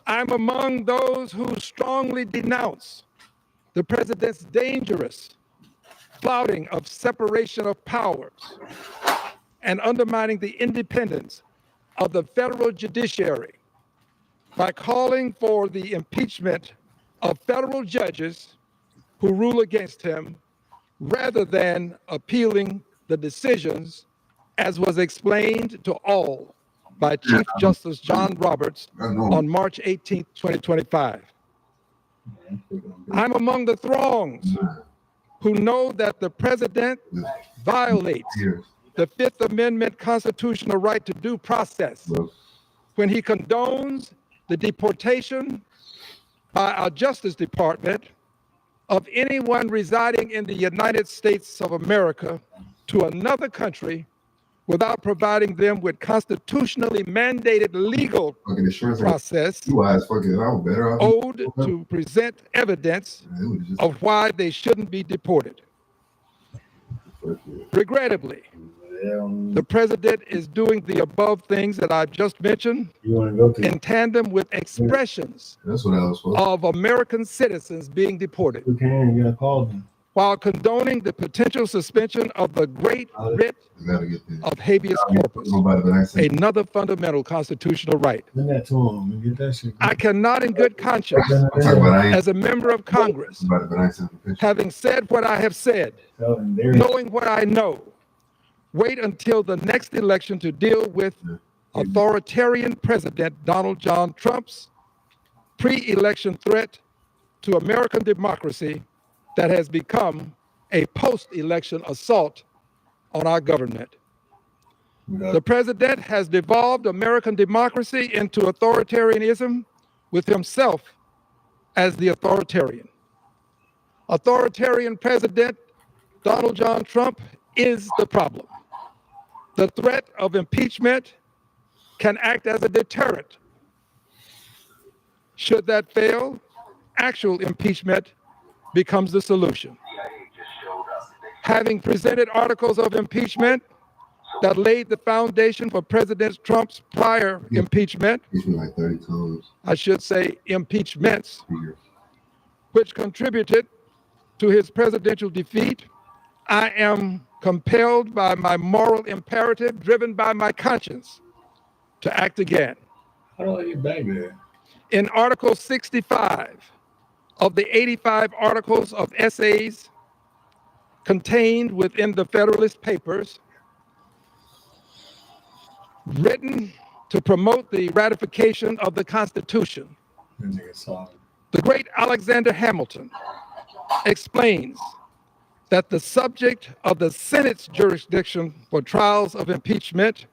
I'm among those who strongly denounce the president's dangerous flouting of separation of powers and undermining the independence of the federal judiciary by calling for the impeachment of federal judges who rule against him rather than appealing the decisions as was explained to all by Chief Justice John Roberts on March 18, 2025. I'm among the throngs who know that the president violates the Fifth Amendment constitutional right to due process when he condones the deportation by our Justice Department of anyone residing in the United States of America to another country without providing them with constitutionally mandated legal process owed to present evidence of why they shouldn't be deported. Regrettably, the president is doing the above things that I've just mentioned in tandem with expressions of American citizens being deported, while condoning the potential suspension of the great writ of habeas corpus, another fundamental constitutional right. I cannot in good conscience, as a member of Congress, having said what I have said, knowing what I know, wait until the next election to deal with authoritarian President Donald John Trump's pre-election threat to American democracy that has become a post-election assault on our government. The president has devolved American democracy into authoritarianism with himself as the authoritarian. Authoritarian President Donald John Trump is the problem. The threat of impeachment can act as a deterrent. Should that fail, actual impeachment becomes the solution. Having presented articles of impeachment that laid the foundation for President Trump's prior impeachment, I should say impeachments, which contributed to his presidential defeat, I am compelled by my moral imperative, driven by my conscience, to act again. How do I get back there? In Article 65 of the 85 articles of essays contained within the Federalist Papers, written to promote the ratification of the Constitution, The great Alexander Hamilton explains that the subject of the Senate's jurisdiction for trials of impeachment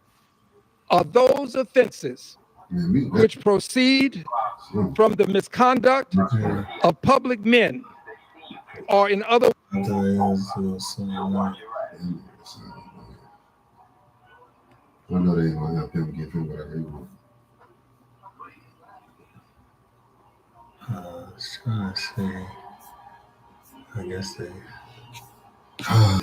are those offenses which proceed from the misconduct of public men, or in other words, I know they ain't gonna help him give him whatever he wants. I was trying to say, I guess they. Oh,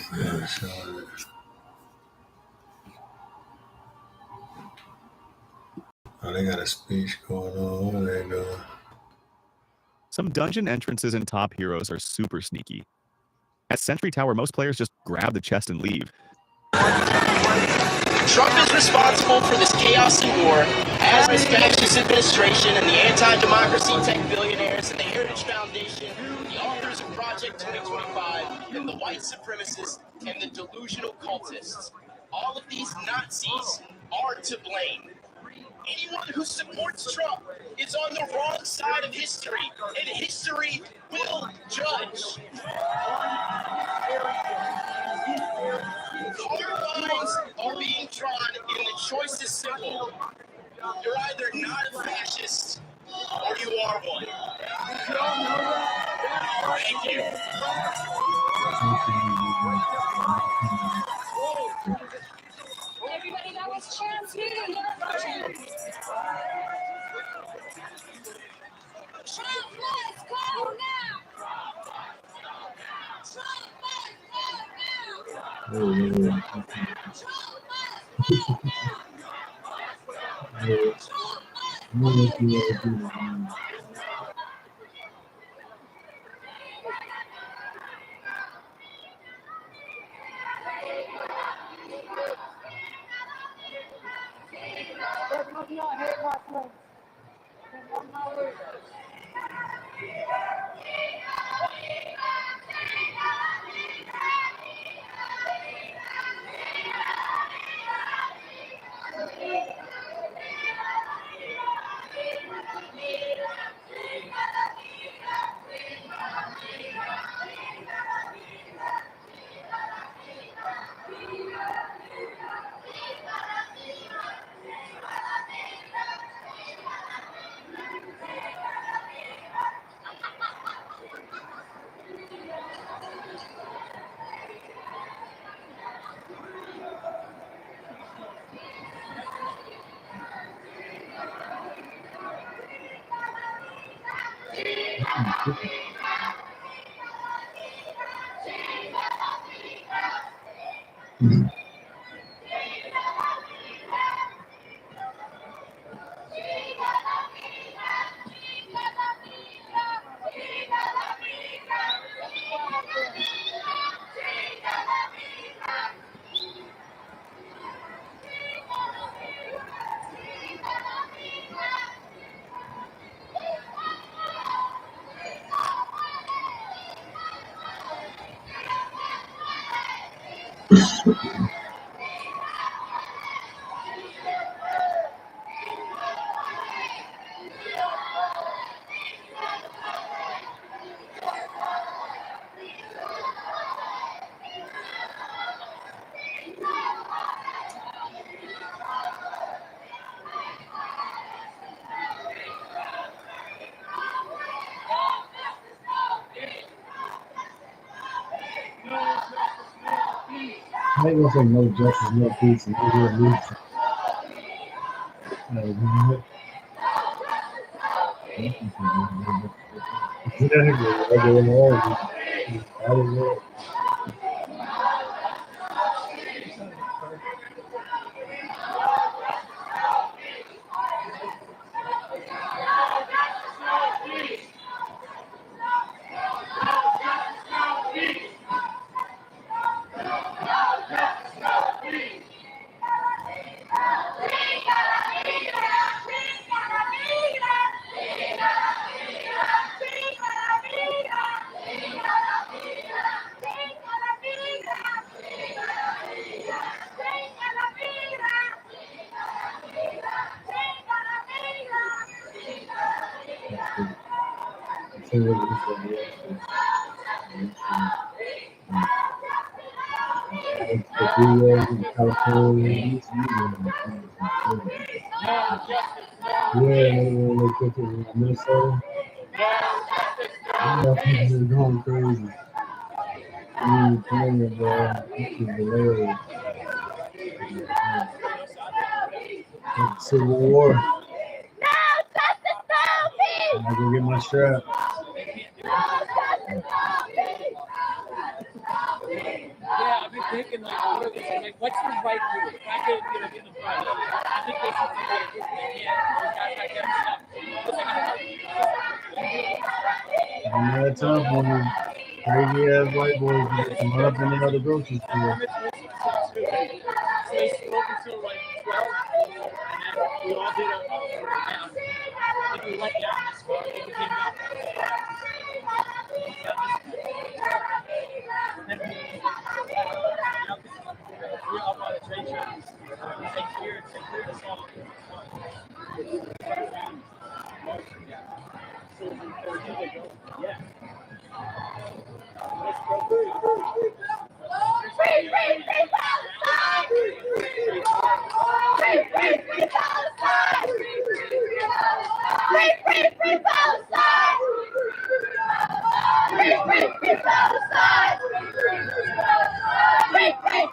they got a speech going on. What are they doing? Some dungeon entrances in Top Heroes are super sneaky. At Sentry Tower, most players just grab the chest and leave. Trump is responsible for this chaos and war, as is fascist administration and the anti-democracy tech billionaires and the Heritage Foundation, the authors of Project 2025, and the white supremacists and the delusional cultists. All of these Nazis are to blame. Anyone who supports Trump is on the wrong side of history, and history will judge. Hard lines are being drawn, and the choice is simple. You're either not a fascist, or you are one. Thank you. Everybody, that was Chance meeting. Trump, let's go now. Trump, let's go now. I ain't gonna say no justice, no peace, and no revolution. Minnesota. They're going crazy. Civil War. I go get my strap. Yeah, I've been thinking like what's the right move? If I could, get in the front, I think they should do better if they can. I'm not tough when crazy ass white boys run up in the other grocery store. They spoke until like 12, and then we all did a round. I think we went down this far. I think we came out. And then we're up on the trade shows. Take here, this all. Yeah. Let's go. Free Palestine! Free Palestine! Free Palestine! Free Palestine! Free Palestine! Free Palestine! Free Palestine!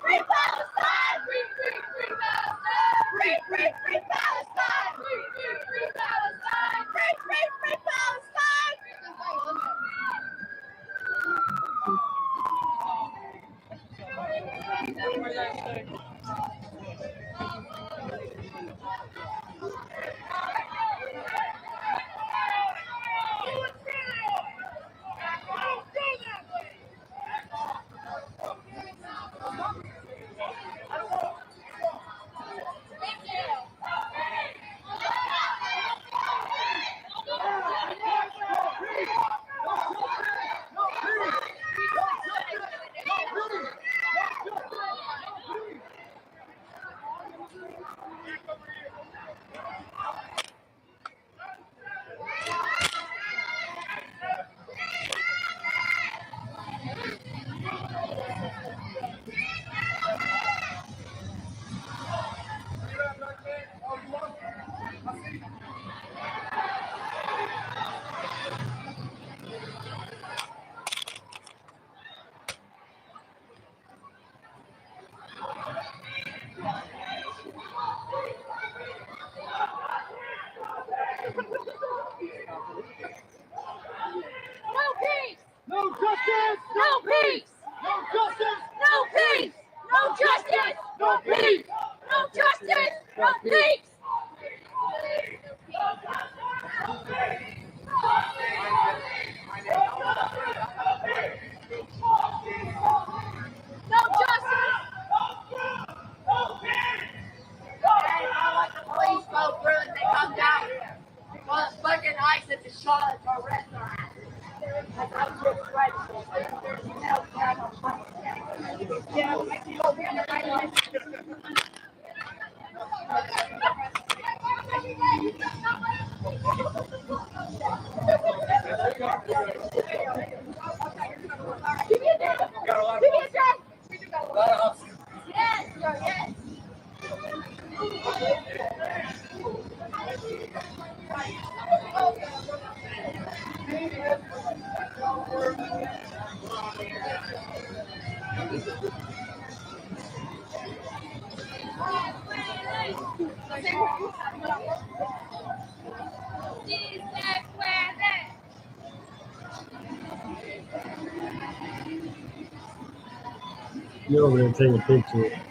You over there take a picture.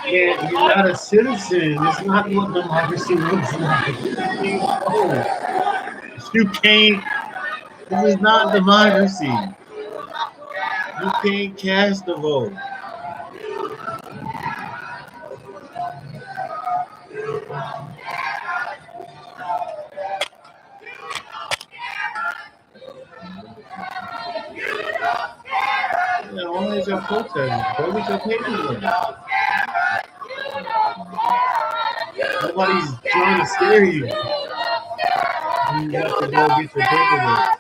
You're not a citizen. It's not what democracy looks like. You can't. This is not democracy. You can't cast a vote. Yeah, only is your protest. Go get your paperwork. Nobody's trying to scare you. You have to go get your paperwork.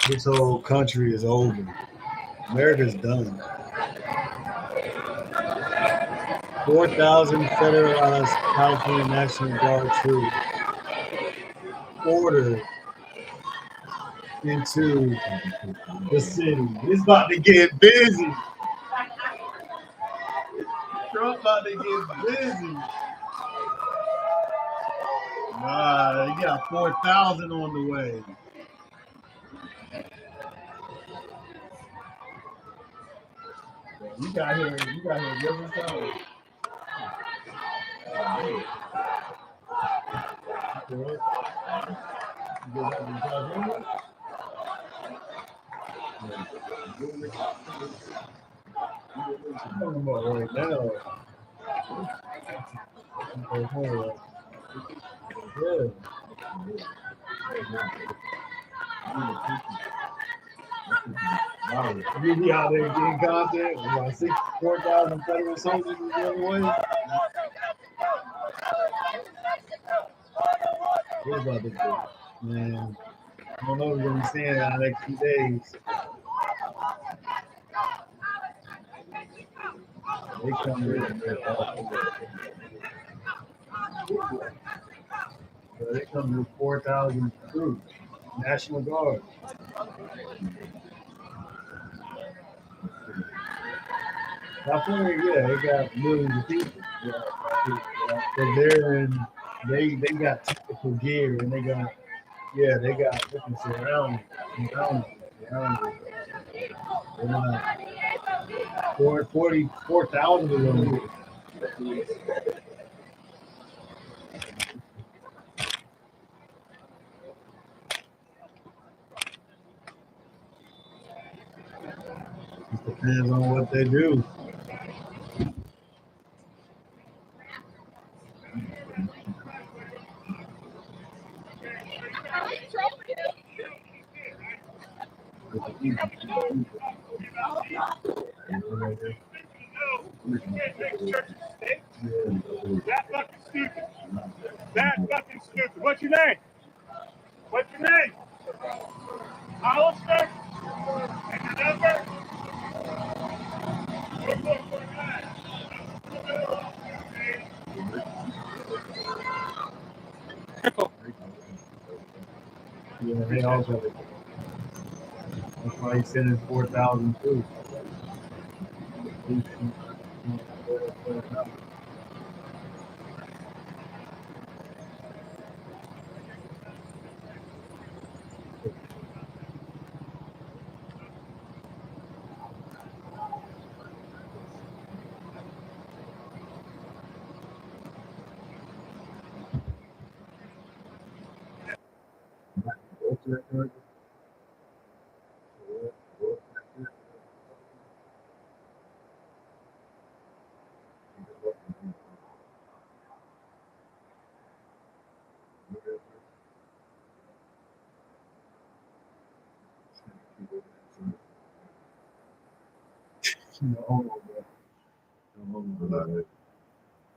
This whole country is over. America's done. 4,000 federalized California National Guard troops ordered into the city. It's about to get busy. Trump about to get busy. Nah, you got 4,000 on the way. You got here different time. Talking about right now. Yeah. You be out there getting content. About 4,000 federal soldiers is the other way. What about this? Man, I don't know what we're gonna be seeing in the next few days. They come in. They come with 4,000 troops, National Guard. California, yeah, they got millions of people. But they got technical gear and they got different surroundings. They're not 4,000 of them. It depends on what they do. That fucking stupid. That fucking stupid. What's your name? What's your name? Hollister? And your number? 4449. Yeah, they all got it. That's why he's sending 4,000 troops.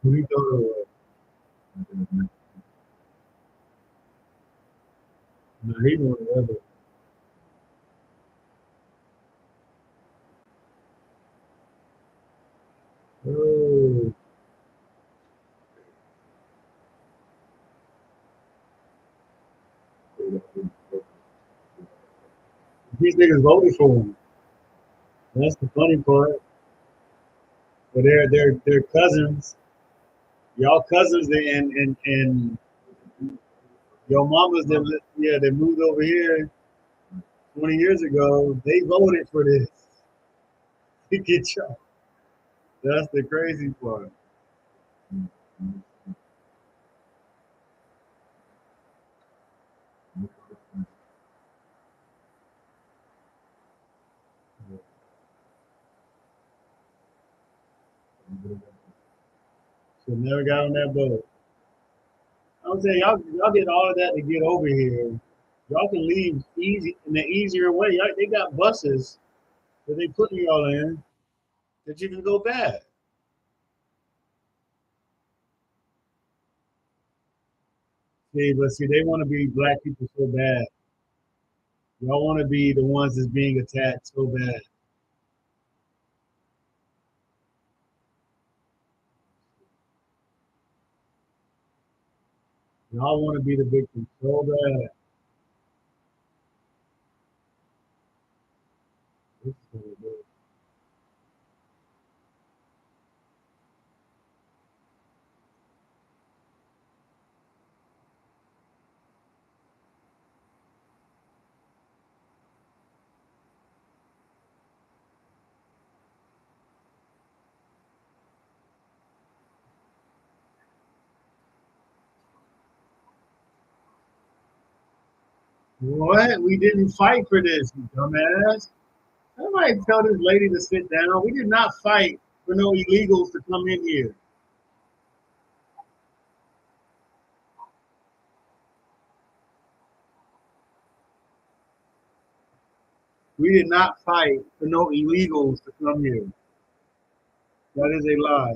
We go to no, he won't ever. Oh, these niggas voted for him. That's the funny part. But they're cousins. Y'all cousins and your mamas that yeah they moved over here 20 years ago. They voted for this. To get y'all. That's the crazy part. So never got on that boat. I'm saying y'all did all of that to get over here. Y'all can leave easy in the easier way. They got buses that they putting y'all in that you can go back. See, they want to be black people so bad. Y'all want to be the ones that's being attacked so bad. Y'all want to be the victim so bad. This is gonna be good. What? We didn't fight for this, you dumbass. Somebody tell this lady to sit down. We did not fight for no illegals to come in here. We did not fight for no illegals to come here. That is a lie.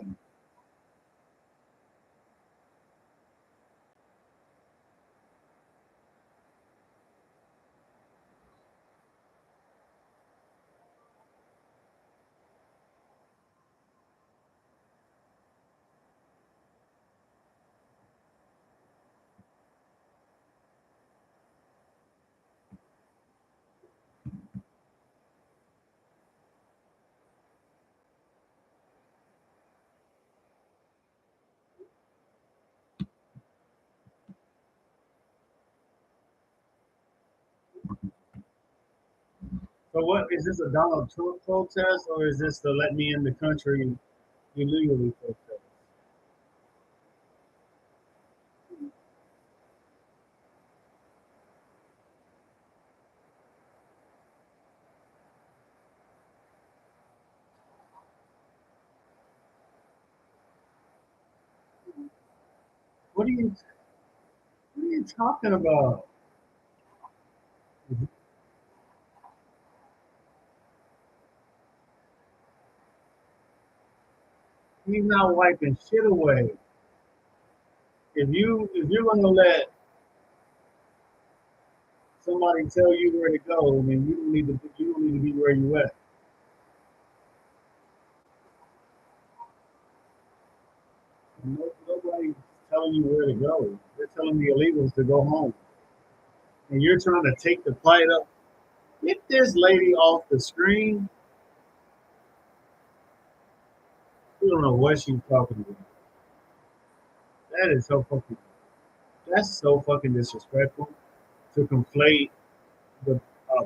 So what is this a Donald Trump protest or is this the let me in the country illegally protest? What are you talking about? He's not wiping shit away. If you're gonna let somebody tell you where to go, then you don't need to be where you at. No nobody's telling you where to go. They're telling the illegals to go home. And you're trying to take the fight up. Get this lady off the screen. You don't know what she's talking about. That is so fucking. That's so fucking disrespectful to conflate the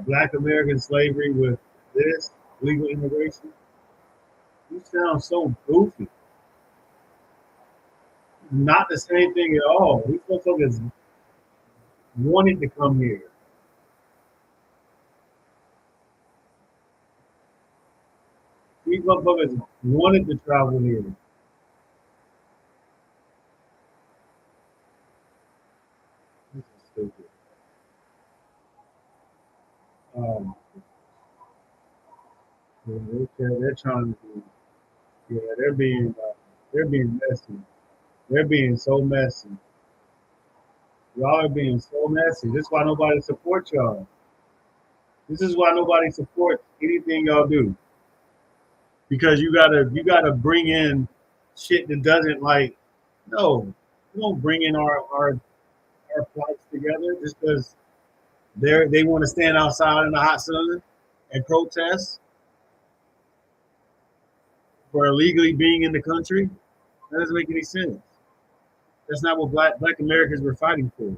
Black American slavery with this legal immigration. You sound so goofy. Not the same thing at all. These motherfuckers wanted to come here. These motherfuckers wanted to travel here. This is stupid. They're trying to. Yeah, they're being messy. They're being so messy. Y'all are being so messy. This is why nobody supports y'all. This is why nobody supports anything y'all do. Because you gotta bring in shit that doesn't like. No, you don't bring in our plights together just because they want to stand outside in the hot sun and protest for illegally being in the country. That doesn't make any sense. That's not what black Americans were fighting for.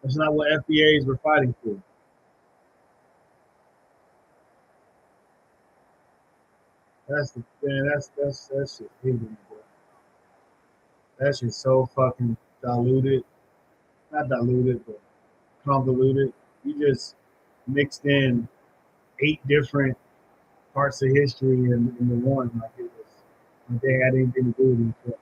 That's not what FBAs were fighting for. That's shit hidden, bro. That shit's so fucking diluted. Not diluted, but convoluted. You just mixed in 8 different parts of history in the one, like it was, like they had anything to do with each other.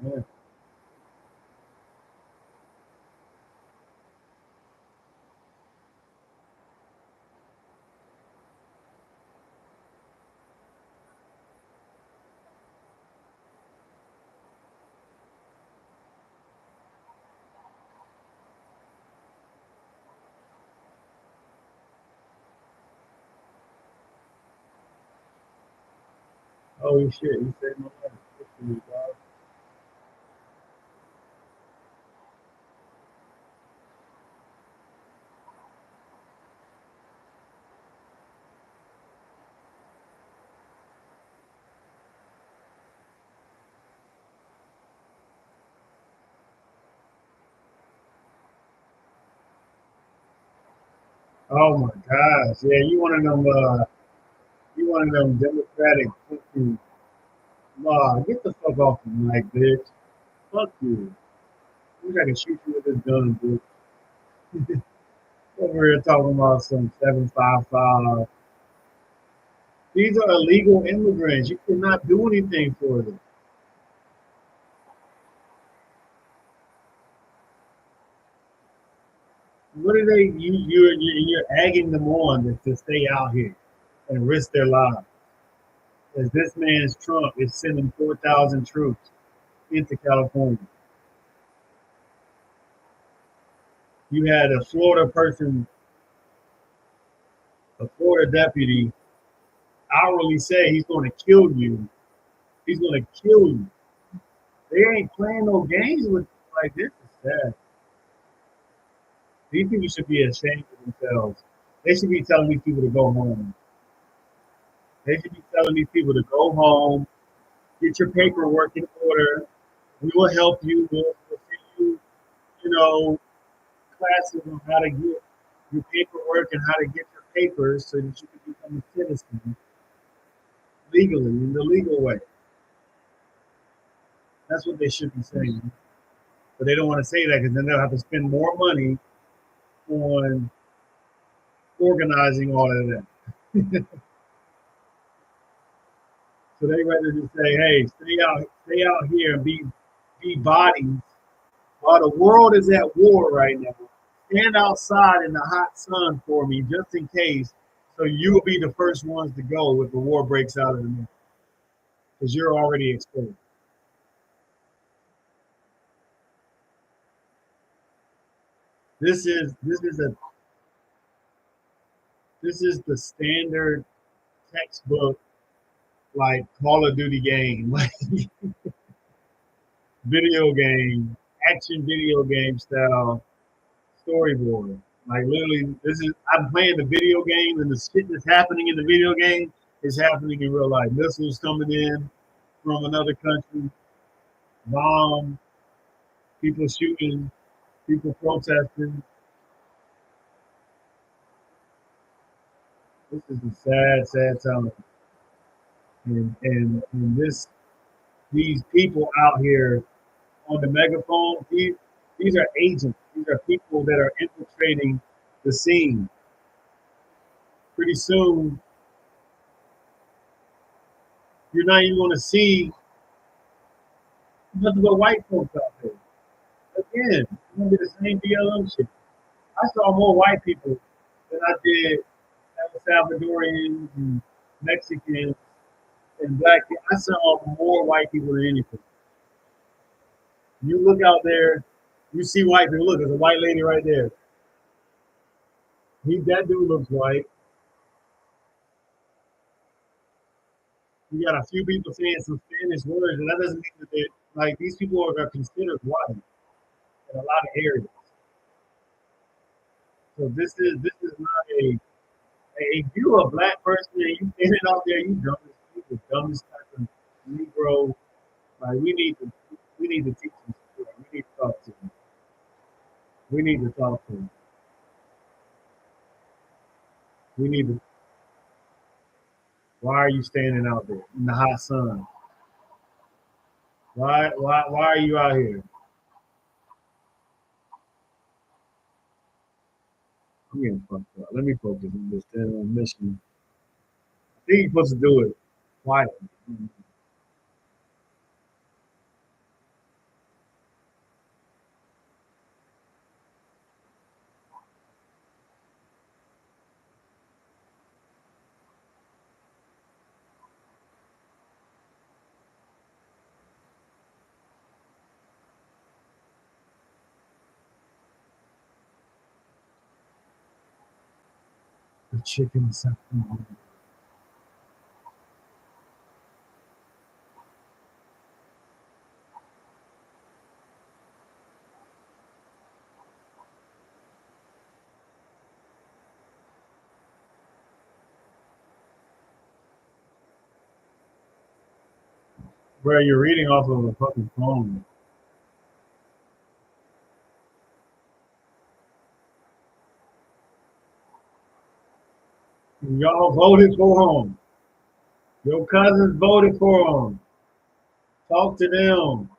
Yeah. Holy shit, you saved my life. Good for you, dog. Oh my gosh. Yeah, you one of them Democratic fucking get the fuck off the mic, bitch. Fuck you. We gotta shoot you with this gun, bitch. Over here talking about some 755. These are illegal immigrants. You cannot do anything for them. What are they? You're egging them on to stay out here and risk their lives. As this man's Trump is sending 4,000 troops into California. You had a Florida person, a Florida deputy, hourly say he's going to kill you. He's going to kill you. They ain't playing no games with like this. Is sad. These people should be ashamed of themselves. They should be telling these people to go home. They should be telling these people to go home, get your paperwork in order. We will help you. We'll send you, classes on how to get your paperwork and how to get your papers so that you can become a citizen legally, in the legal way. That's what they should be saying. But they don't want to say that because then they'll have to spend more money on organizing all of that. So they rather just say, "Hey, stay out here and be bodies." While the world is at war right now, stand outside in the hot sun for me, just in case, so you will be the first ones to go if the war breaks out in the middle, because you're already exposed. This is the standard textbook like Call of Duty game, like video game, action video game style storyboard. Like literally, I'm playing the video game, and the shit that's happening in the video game is happening in real life. Missiles coming in from another country, bombs, people shooting, people protesting. This is a sad, sad time. And these people out here on the megaphone, these are agents. These are people that are infiltrating the scene. Pretty soon, you're not even going to see nothing but white folks out there. Again, it's going to be the same BLM shit. I saw more white people than I did Salvadorians and Mexicans and black people. I saw more white people than anything. You look out there, you see white people. Look, there's a white lady right there. That dude looks white. You got a few people saying some Spanish words, and that doesn't mean that they like these people are considered white in a lot of areas. So this is not a if you're a black person and you standing out there, you the dumbest type of Negro. Like we need to teach them. We need to talk to them. We need to talk to them. We need to. Why are you standing out there in the hot sun? Why are you out here? I'm getting fucked up. Let me focus on this damn mission. I think you're supposed to do it quietly. The chicken something. Bro, you're reading off of a fucking phone. Y'all voted for him. Your cousins voted for him. Talk to them.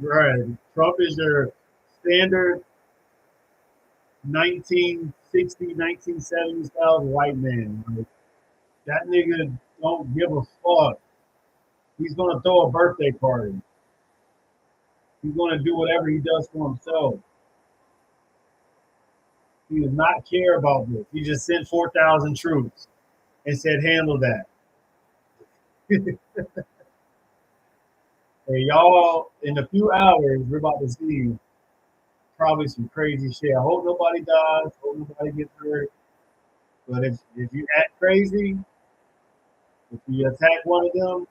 Right. Trump is your standard 1960s, 1970s style white man. Like, that nigga don't give a fuck. He's gonna throw a birthday party. He's gonna do whatever he does for himself. He does not care about this. He just sent 4,000 troops and said, handle that. Hey, y'all, in a few hours, we're about to see probably some crazy shit. I hope nobody dies. Hope nobody gets hurt. But if you act crazy, if you attack one of them,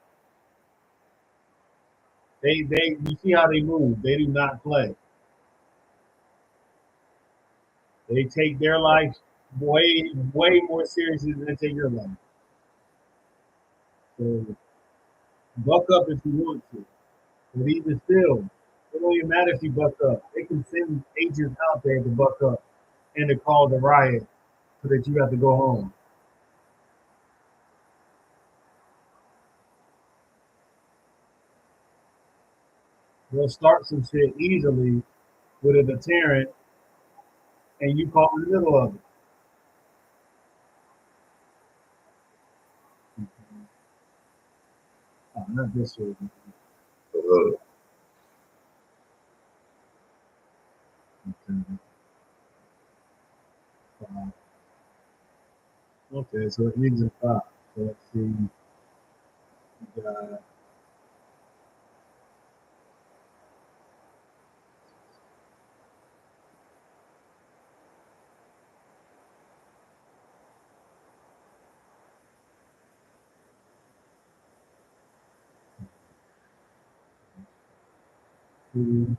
You see how they move. They do not play. They take their life way more seriously than they take your life. So buck up if you want to. But even still, it don't even matter if you buck up. They can send agents out there to buck up and to call the riot so that you have to go home. They'll start some shit easily with a deterrent, and you caught in the middle of it. Oh, not this way. Okay, so it needs a 5. So let's see. You got two.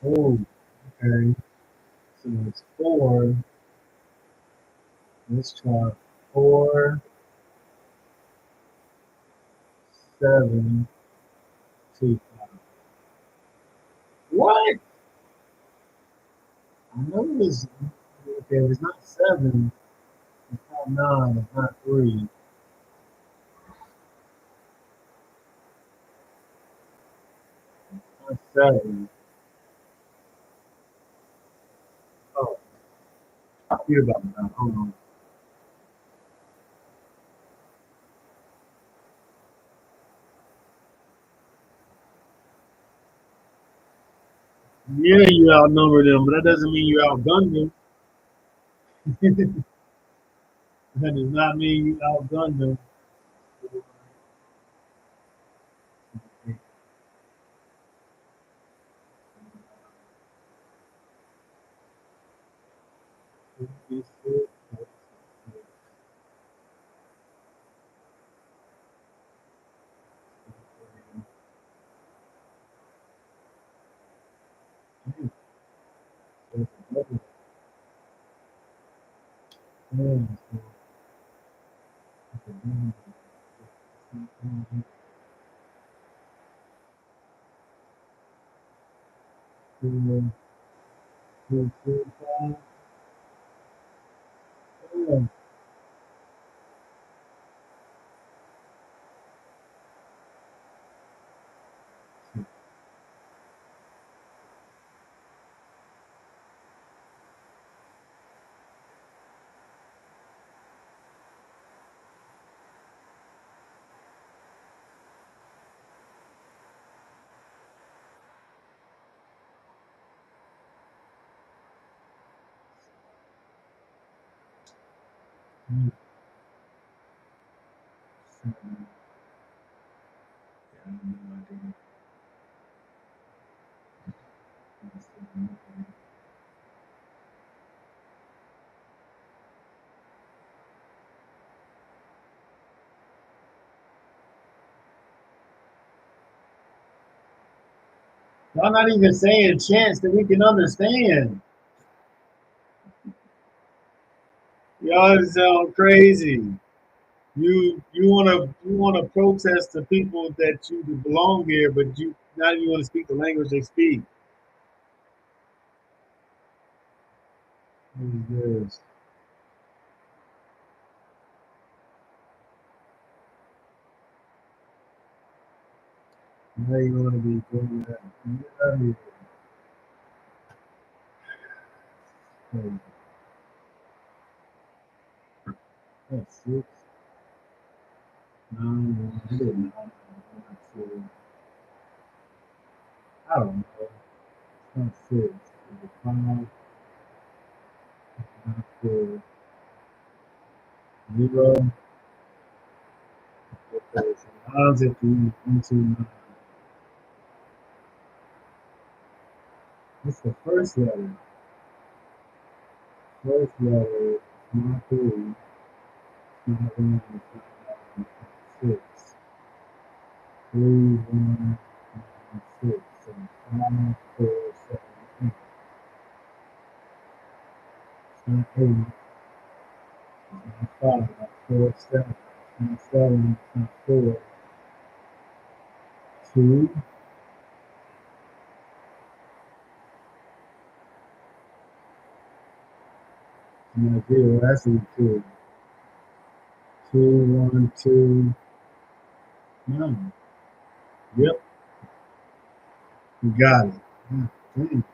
Oh, okay. So it's 4. Let's try 4, 7, 2, 5. What? I know it's okay. If it's not 7, it's not 9, it's not 3. It's not 7. Oh, I feel about that. Hold on. Yeah, you outnumber them, but that doesn't mean you outgunned them. That does not mean you outgunned them. I'm not even saying chance that we can understand. Y'all sound crazy. You wanna protest the people that you belong here, but you not even want to speak the language they speak. What is this? Now you want to be doing that. Get out of here. That's 6, 9, 1, 2. I don't know. It's not 6. It's 5, not 4, 0. How's it into what's the first letter? First letter is not 3. Not 1, 6. 3, 1, 6. So 5, 4, 7, 8. It's not 8. It's not 5. Not 4, 7. It's not 7. It's not 4. 2. Not 0. That's a 2. 2, 1, 2. 9. Yep. You got it. Dang.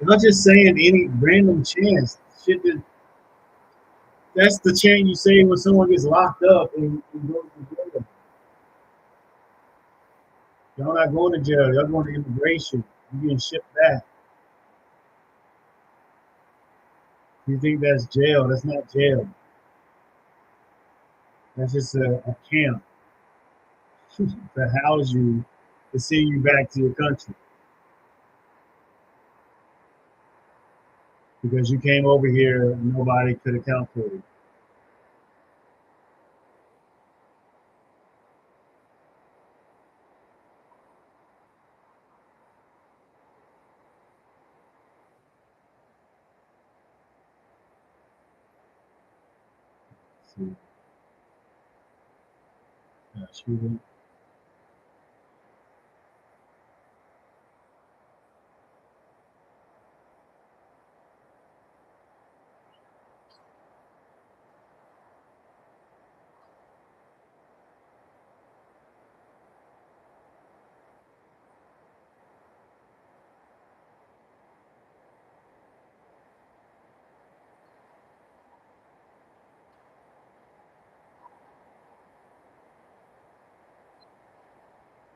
I'm not just saying any random chance. Shit that's the chance you say when someone gets locked up and goes to jail. Y'all not going to jail. Y'all going to immigration. You're getting shipped back. You think that's jail? That's not jail. That's just a camp to house you, to send you back to your country. Because you came over here and nobody could account for you. Let's see. Shooting.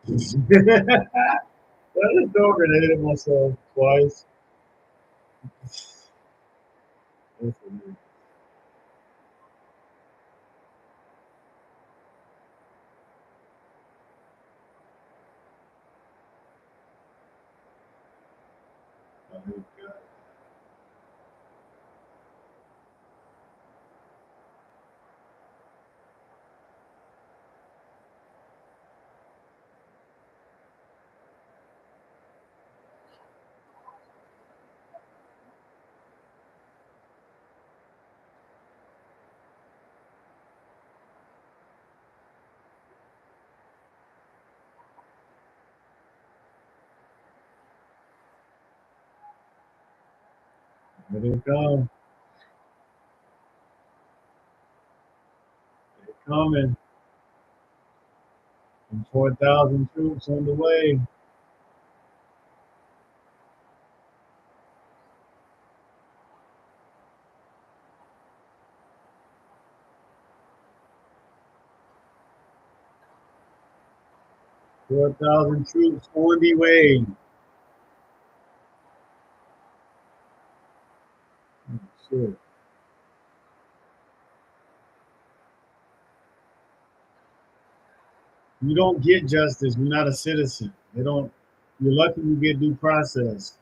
I just throw a grenade at myself twice. That's weird. Oh, here we go. Here they come. They're coming. And 4,000 troops on the way. Four thousand troops on the way. Oh, shit. You don't get justice. You're not a citizen. They don't. You're lucky you get due process.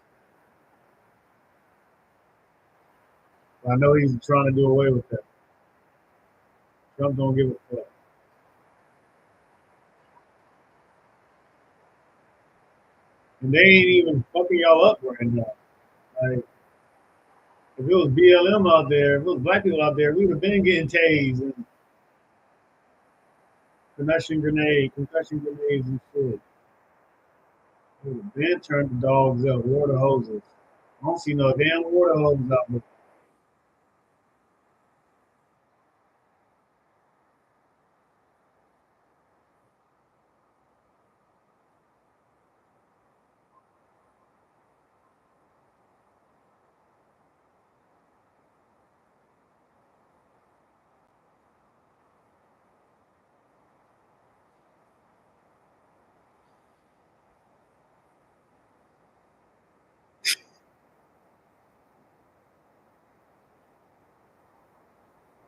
I know he's trying to do away with that. Trump don't give a fuck. And they ain't even fucking y'all up right now. Like, if it was BLM out there, if it was black people out there, we would have been getting tased and concussion grenades and shit. We would have been turned the dogs up, water hoses. I don't see no damn water hoses out there.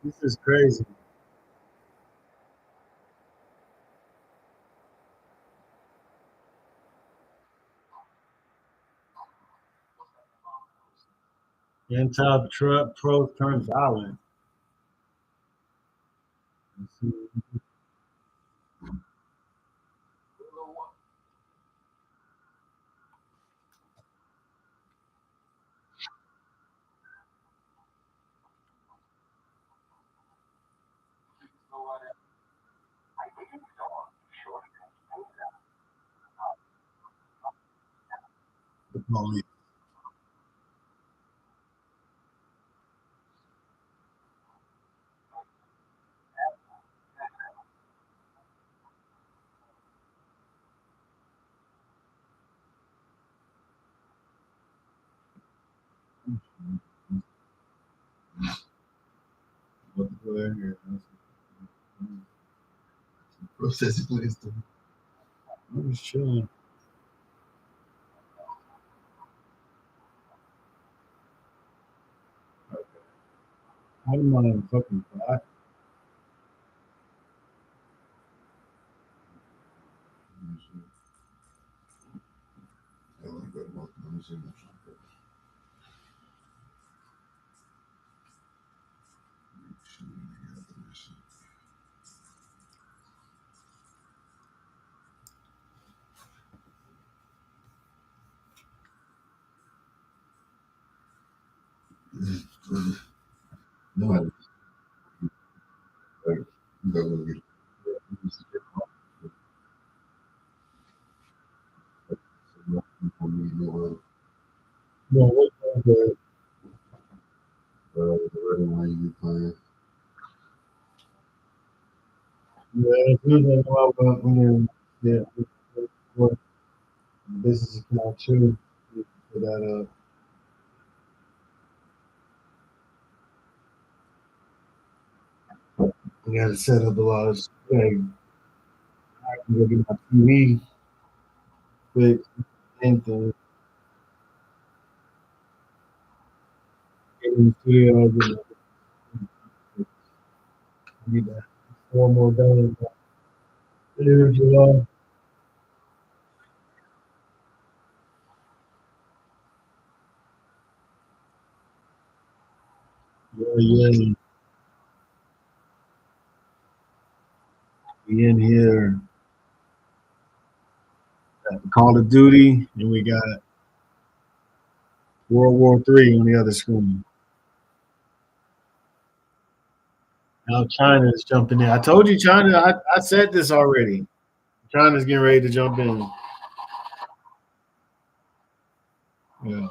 This is crazy. Anti-Trump pro turns violent. The police. Process please. I'm just chilling. I'm on a fucking fly. No. No, what the yeah, it's usually about when you're what business account too. For that you gotta set up a lot of like I can go get my TV fixed and things. Get in the studio, I need that 4 more days. Later in July. Yeah. We in here. Got Call of Duty, and we got World War III on the other screen. Now China is jumping in. I told you China. I said this already. China's getting ready to jump in. Yeah.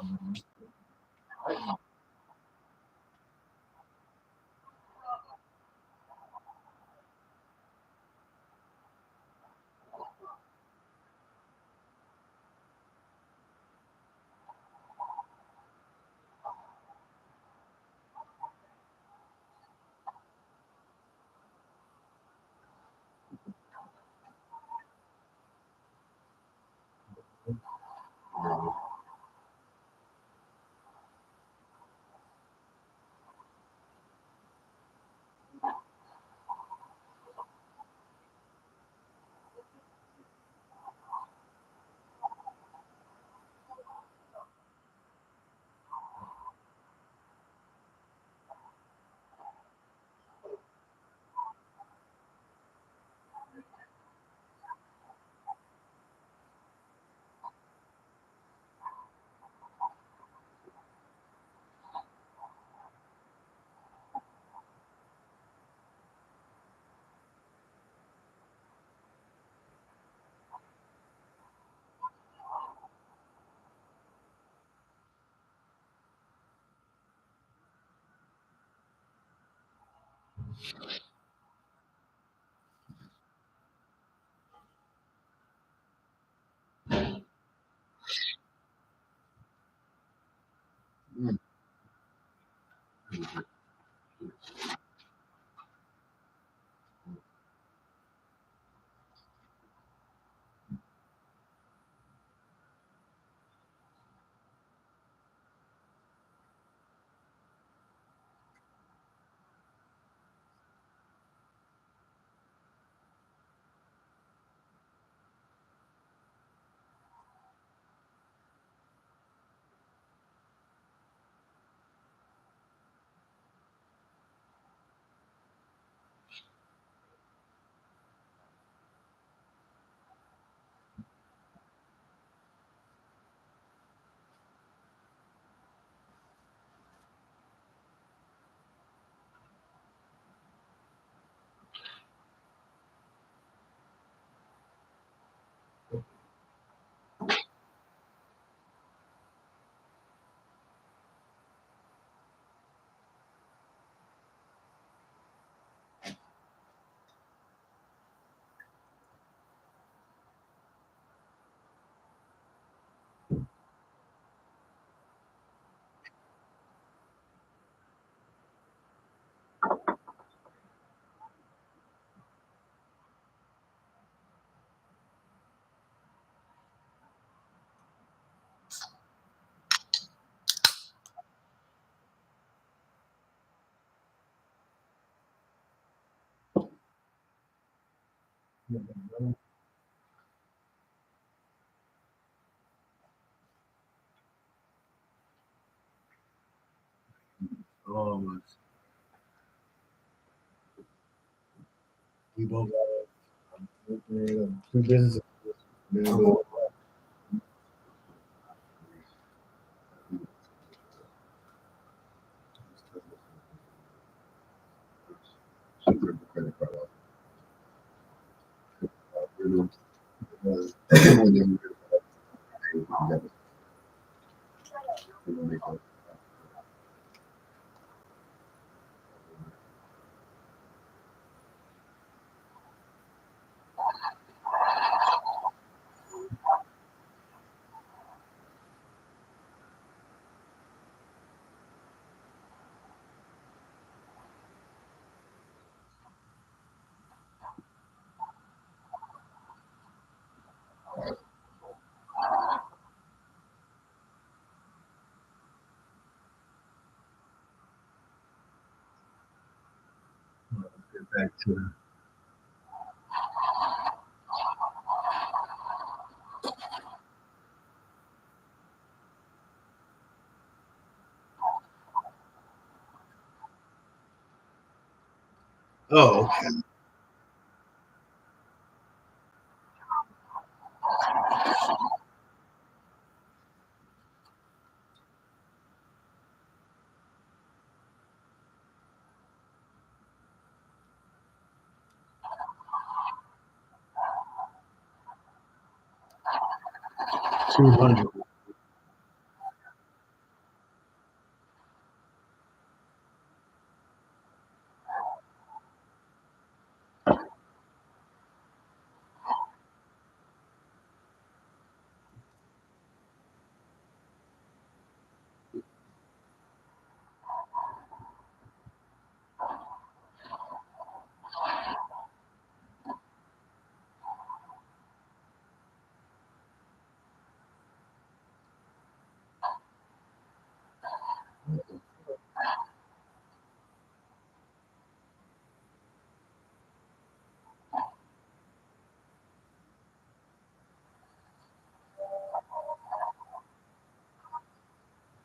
Oh, we both got two businesses. Get back to it. Oh, okay. $200.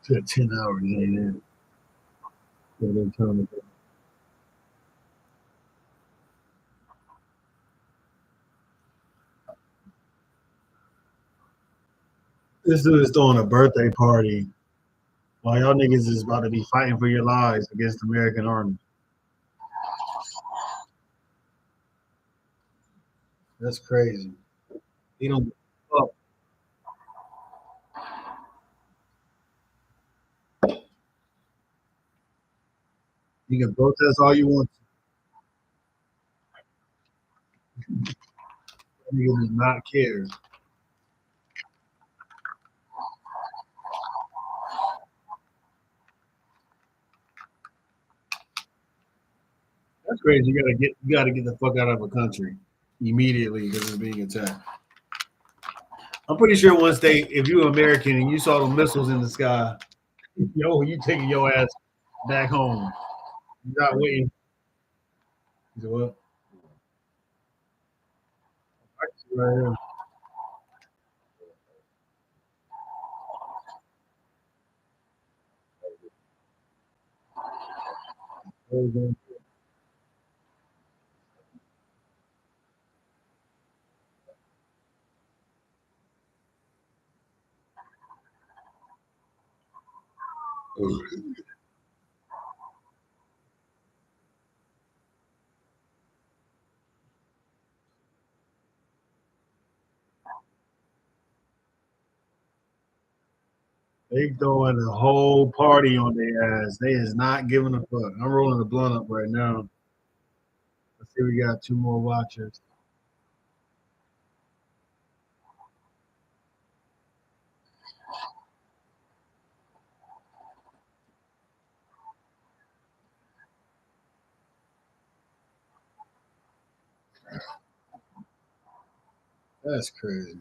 To 10 hours, ain't it? This dude is throwing a birthday party while y'all niggas is about to be fighting for your lives against the American army. That's crazy. He don't give a fuck. You can protest all you want. Nigga does not care. That's crazy. You gotta get the fuck out of a country immediately because it's being attacked. I'm pretty sure once if you're American and you saw the missiles in the sky, yo, you taking your ass back home. You're not waiting. You know what? Right here. They throwing a whole party on their ass. They is not giving a fuck. I'm rolling the blunt up right now. Let's see, we got two more watchers. That's crazy.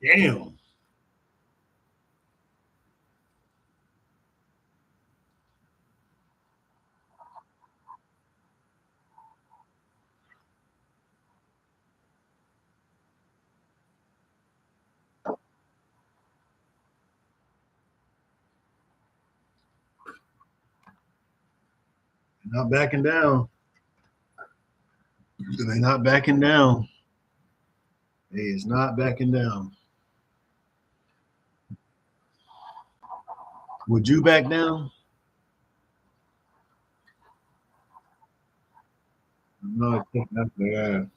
Damn. Not backing down. They're not backing down. He is not backing down. Would you back down? No, I think that's bad.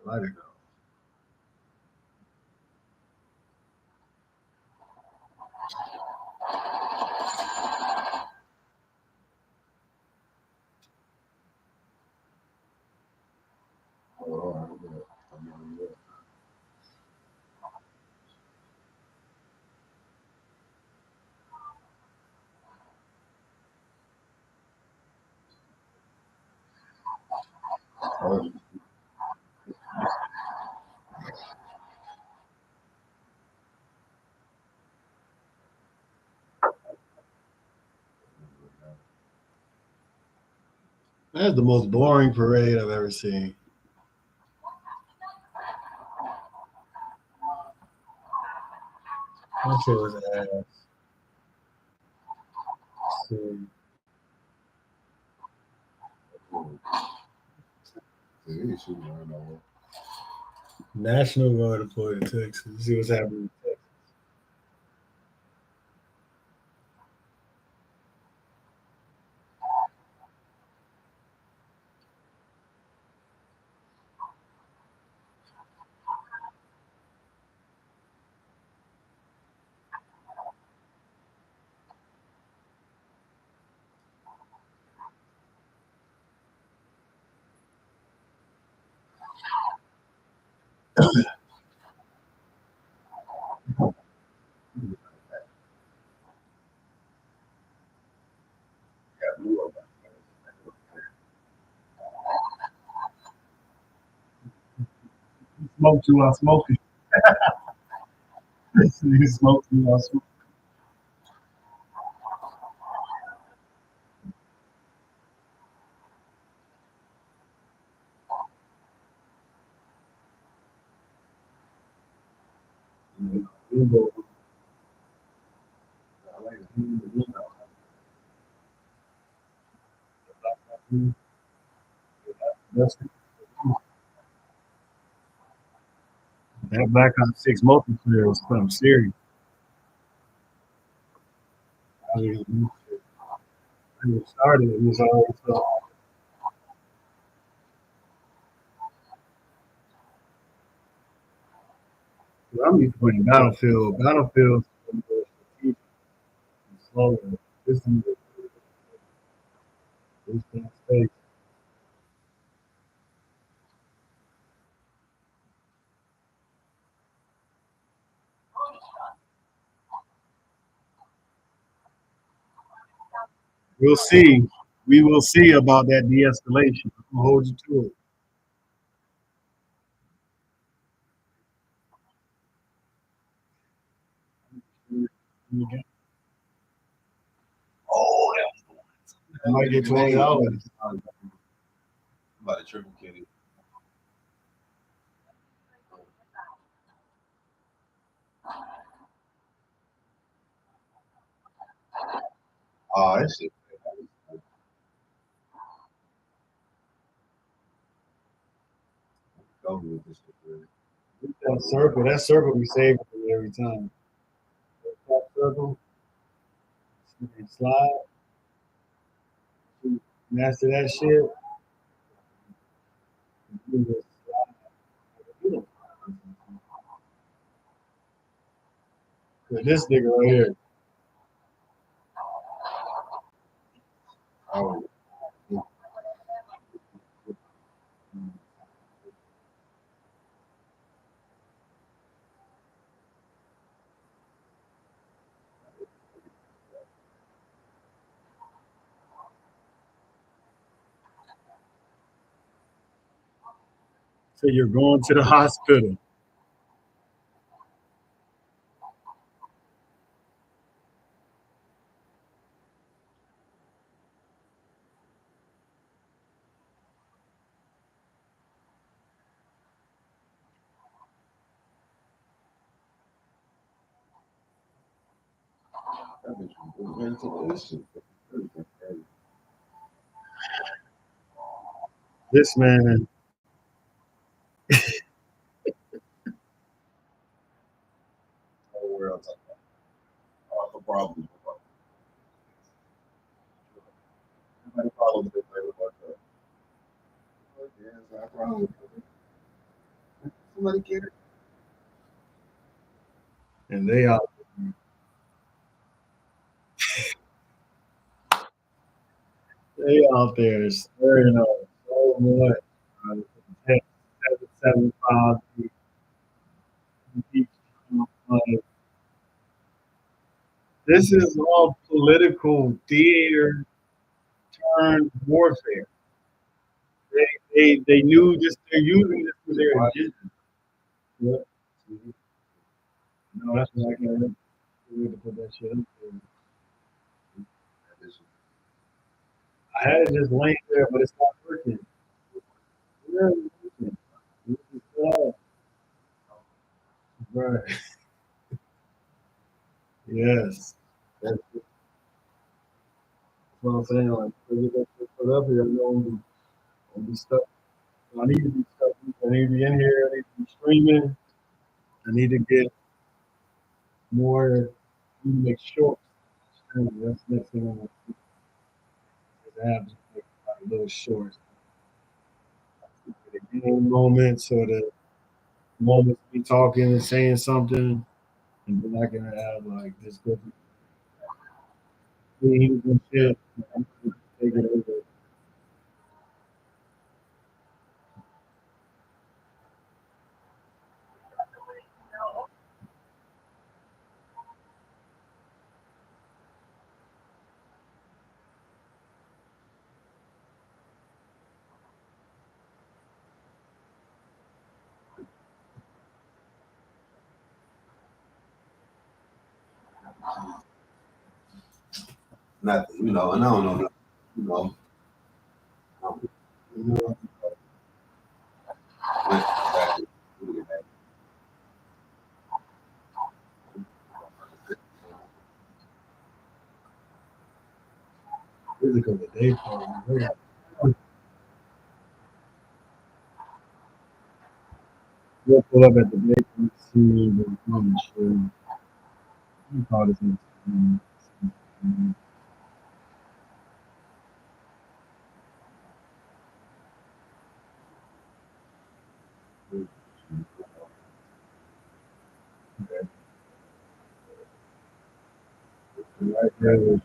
Let it go. That's the most boring parade I've ever seen. That shit was ass. National Guard deployed to Texas. See what's happening in Texas. Smoke too while smoking. You smoke too while smoking. That Black Ops 6 multiplayer was something serious. I mean, when it started, it was always I'm used to playing Battlefield. Battlefield is slower. This is space. We'll see. We will see about that de-escalation. I'll hold you to it. Oh, that might get $20. About a triple kitty. Oh, that shit. Go with this shit. That circle we save it every time. That circle, slide, master that shit. This nigga right here. Oh. So you're going to the hospital. This man. Somebody get it. And they out there stirring up so much. 775. This is all political theater turned warfare. They knew this. They're using this for their agenda. What? No, that's why I can't wait to put that shit up there. I had it just laying there, but it's not working. Yeah, it's working. Right. Yes. That's what I'm saying. Like, to get that shit put up here, I know I'm be stuck. I need to be stuck. I need to be in here. I need to be streaming. I need to get more. I need to make shorts. That's the next thing I'm going to do. Is I have to make little shorts. The game moments or the moments be talking and saying something, and then I can have like this good things and shit. I'm gonna take it over. Not, and I don't know, Physical the day part. We'll pull up at the day and see the show. You call this in. Right there.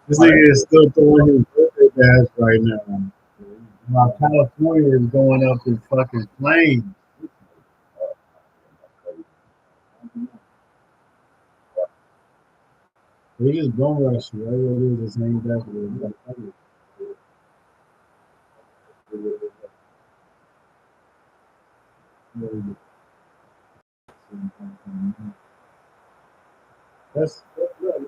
This nigga is still throwing his birthday bash right now. While California is going up in fucking flames. They just bum rush you. All you do is just hang back with it. That's right.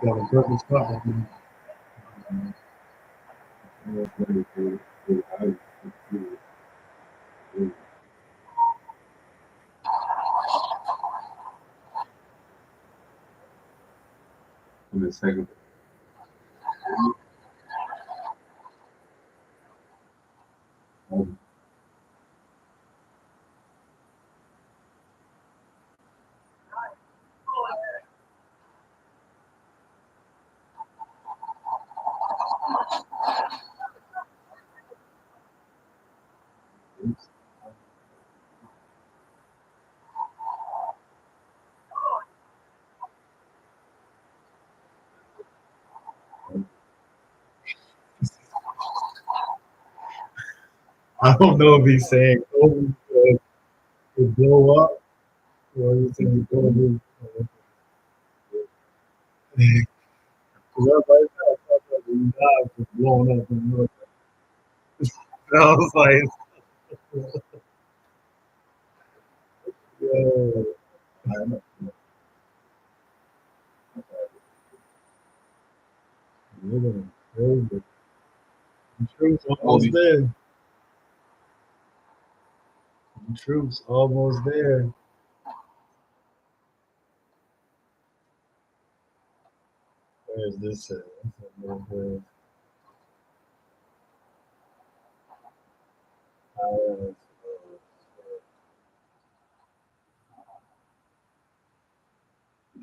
Got a purple spot. In a second. I don't know if he's saying Kobe could blow up or he's saying Kobe. Because everybody thought that he died was blowing up in the military. I was like, yo. The troops almost there. The troops almost there. Where's this at?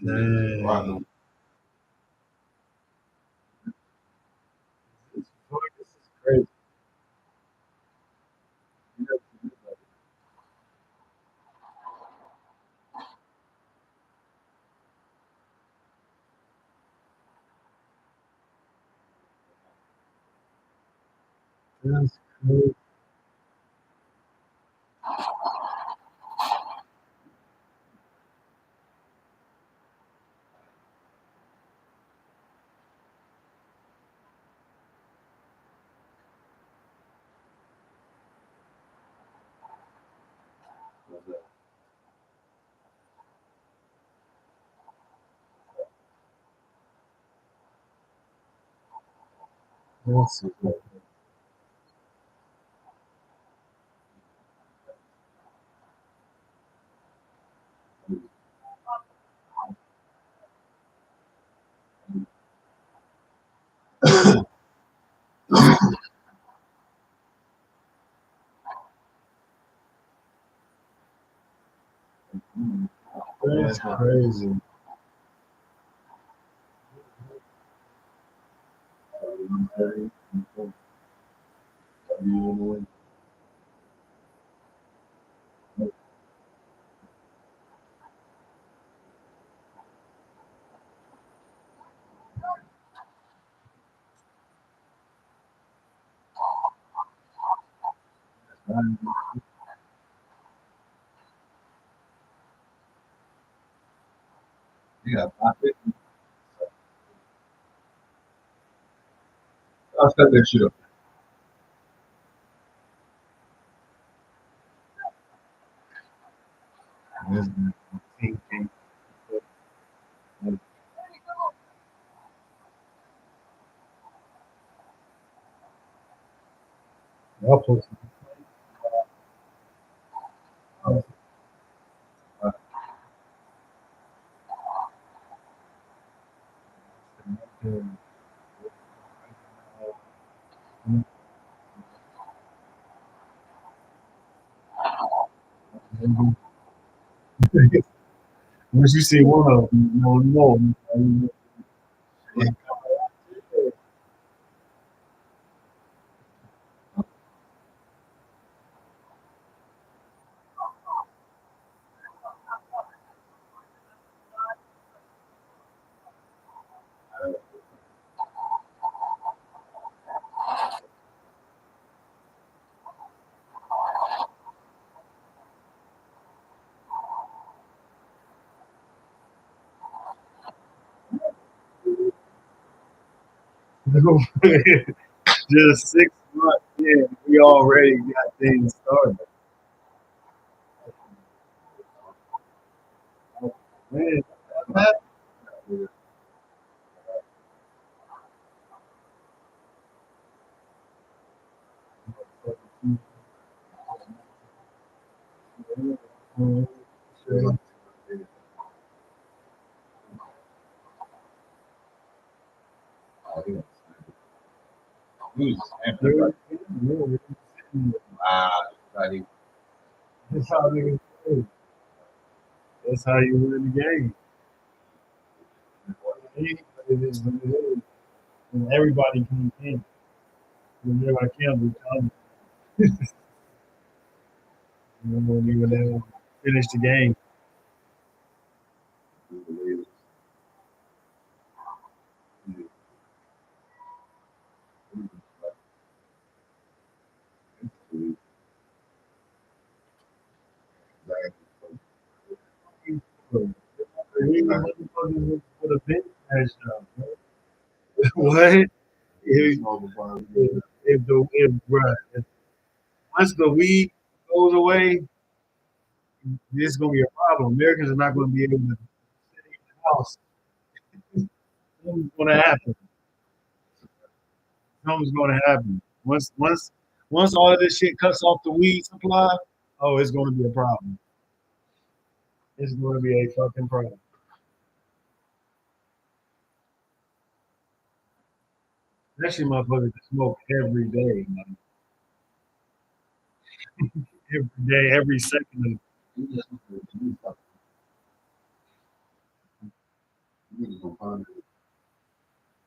Dang. This is crazy. That's crazy. Let's see. That's crazy. Yeah, I'll set that shit up. I'll post it. Once you see one of them, you know. Just 6 months in, we already got things started. Man, That's how niggas do. That's how you win the game. It is what it is. And everybody can win. Everybody can be done. When you were there, finish the game. With a bench touchdown, man. What? Once the weed goes away, this is gonna be a problem. Americans are not gonna be able to sit in the house. Something's gonna happen. Something's gonna happen. Once all of this shit cuts off the weed supply, oh, it's gonna be a problem. It's gonna be a fucking problem. Especially motherfuckers that smoke every day, man. Every day, every second. Yeah,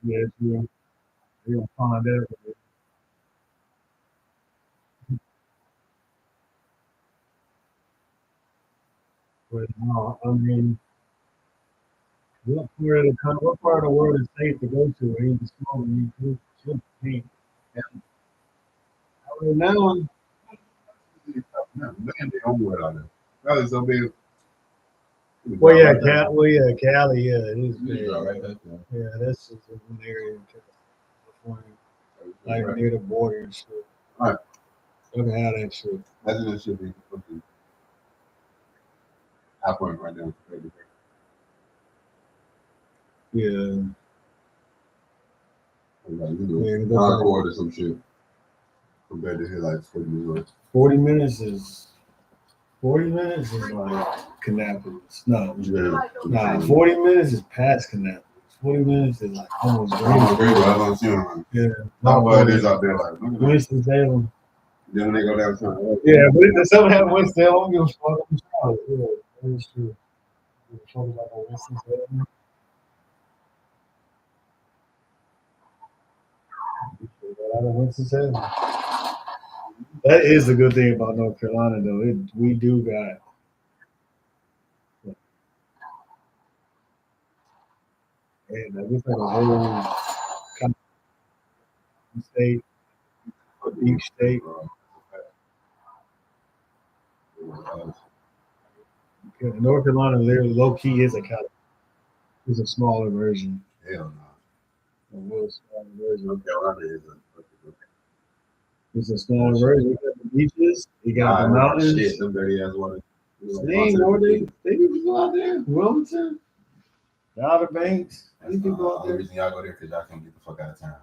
it's real. They're gonna find that. But no, I mean, what part of the world is safe to go to? Ain't the smoke and you can't. Right now, Probably so big. Cali, yeah, it is big. Yeah, that's just an area in California, like near the border and shit. Right. Look at how that shit. That's what it should be. I point right now. Yeah. Like, hardcore or some shit. Compared to here, like 40 minutes. 40 minutes is 40 minutes is like Kannapolis. No, nah, 40 minutes is past Kannapolis. 40 minutes is like almost yeah. How far it is out there, like Winston-Salem. Then when they go downtown. Yeah, but some have Winston-Salem. Yeah, that's true. Winston-Salem. Winston-Salem. That is the good thing about North Carolina, though. We do got. And we got a whole state, a beach state. Yeah, North Carolina, literally low key is a California. It's a smaller version. Hell no. A little smaller version. North Carolina is It's a smaller version. You got the beaches, you got the mountains. Shit, them dirty ass water. They ain't more they need to go out there. Wilmington, the Outer Banks. They need to go out there. The reason y'all go there because y'all can't get the fuck out of town.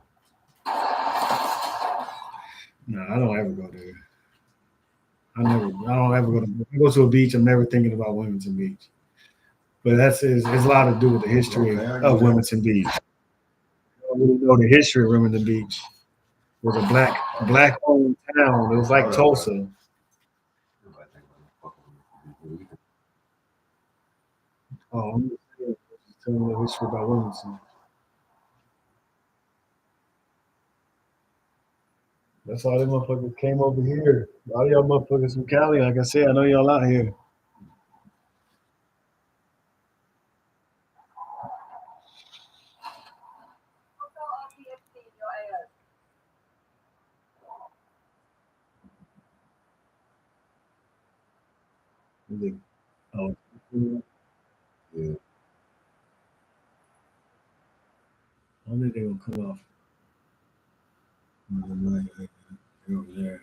No, I don't ever go there. I don't ever go to. If I go to a beach, I'm never thinking about Wilmington Beach. But it's a lot to do with the history of Wilmington Beach. I don't really know the history of Wilmington Beach. It was a black owned town. It was like Tulsa. Oh, I'm just telling you the history about Wilmington. That's all them motherfuckers came over here. A lot of y'all motherfuckers from Cali, like I said, I know y'all out here. Oh, yeah. I don't think they're gonna come off. They're over there.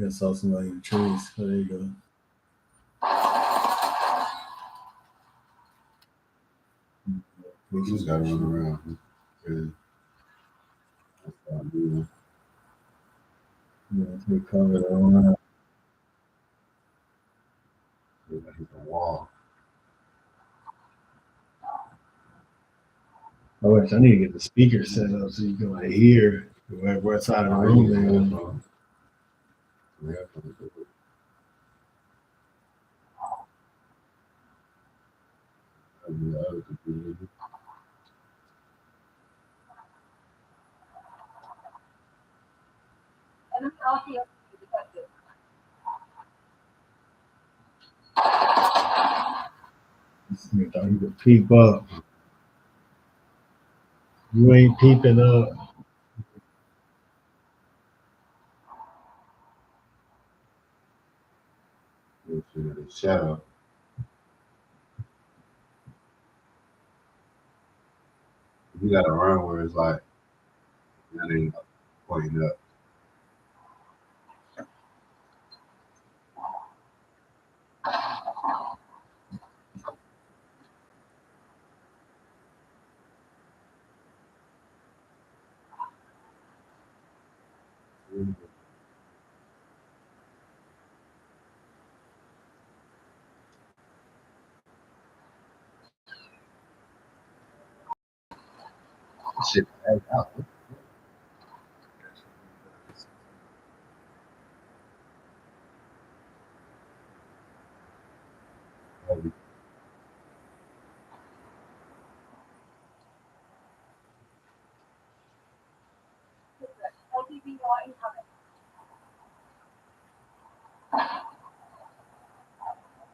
I saw somebody in the trees. Oh, there you go. We just gotta run around. That's what I'm doing. Yeah, we covered it all out. Hit the wall. I need to get the speaker set up so you can like hear what side of the room they're in. This nigga thought he could peep up. You ain't peeping up. Shut up. You gotta run where it's like that ain't pointing up. Shit, out.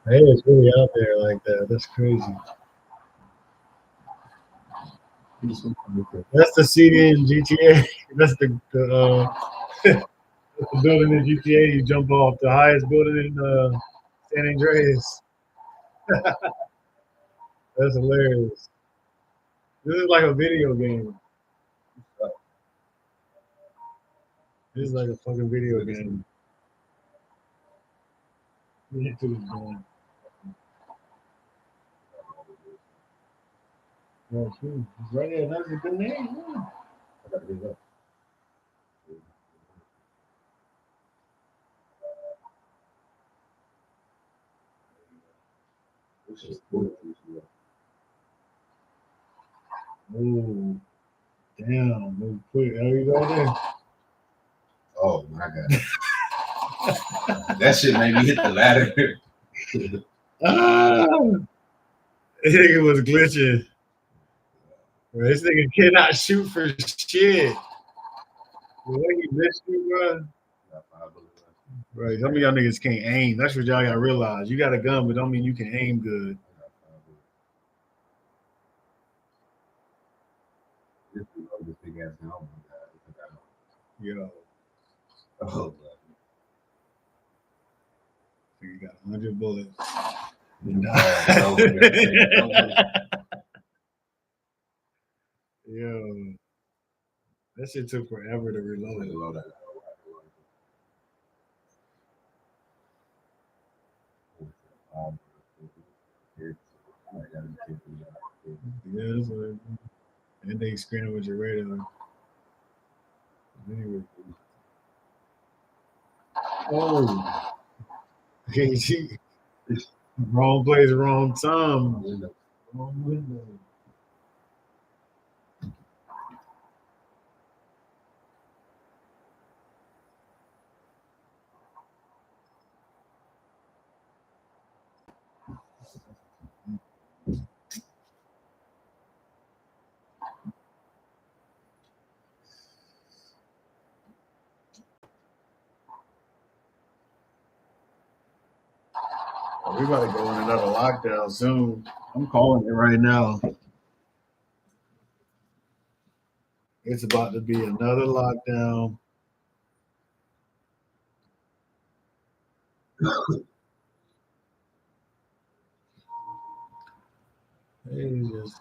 Hey, it's really out there like that. That's crazy. That's the city in GTA. That's the the building in GTA. You jump off the highest building in San Andreas. That's hilarious. This is like a video game. This is like a fucking video game. Oh, shoot. It's right there. That's a good name. Yeah. I gotta get up. Oh, damn. Move quick. There you go there. Oh, my God. That shit made me hit the ladder. This nigga was glitching. Bro, this nigga cannot shoot for shit. The way he missed me, bro. Right, some of y'all niggas can't aim. That's what y'all gotta realize. You got a gun, but don't mean you can aim good. Yo. Oh, you got 100 bullets. Yo. That shit took forever to reload. Yes, and they screening with your radar. Anyway. Oh, wrong place, wrong time. Wrong window. We about to go in another lockdown soon. I'm calling it right now. It's about to be another lockdown. They just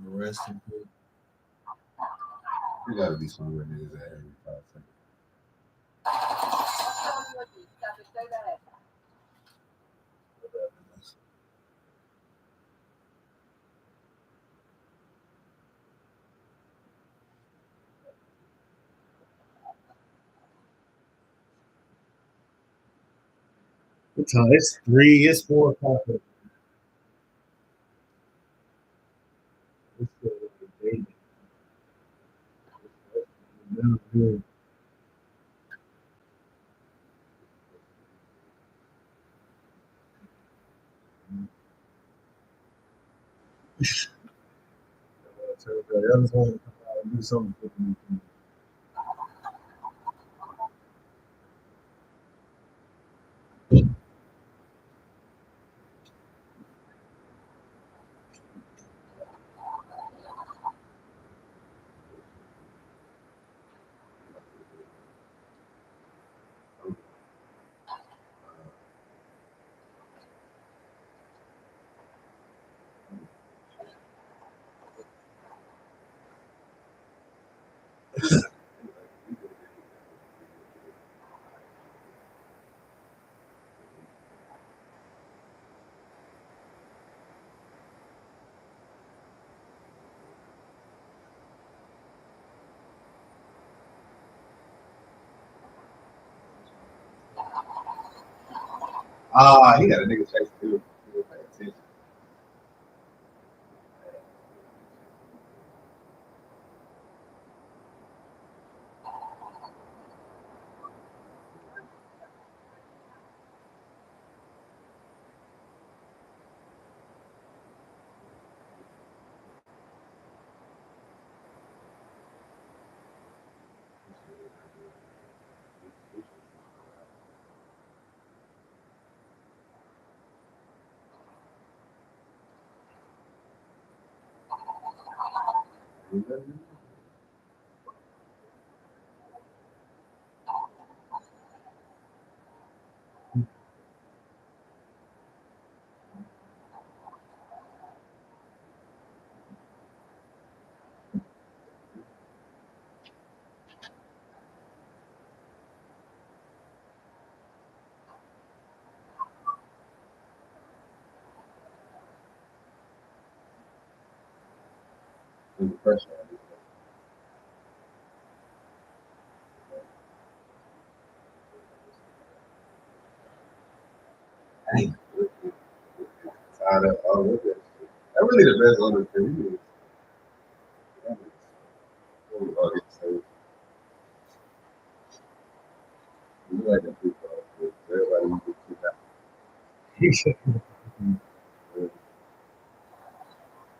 arrested people. You gotta be somewhere niggas at every 5 seconds. It's 3, it's 4 o'clock. It's still like day. I just want to do something for me. He got a nigga chase too. Pay attention. Pressure. Dang. Tired of all of that. That really the best other thing is. You like that people. Everybody you get kicked out.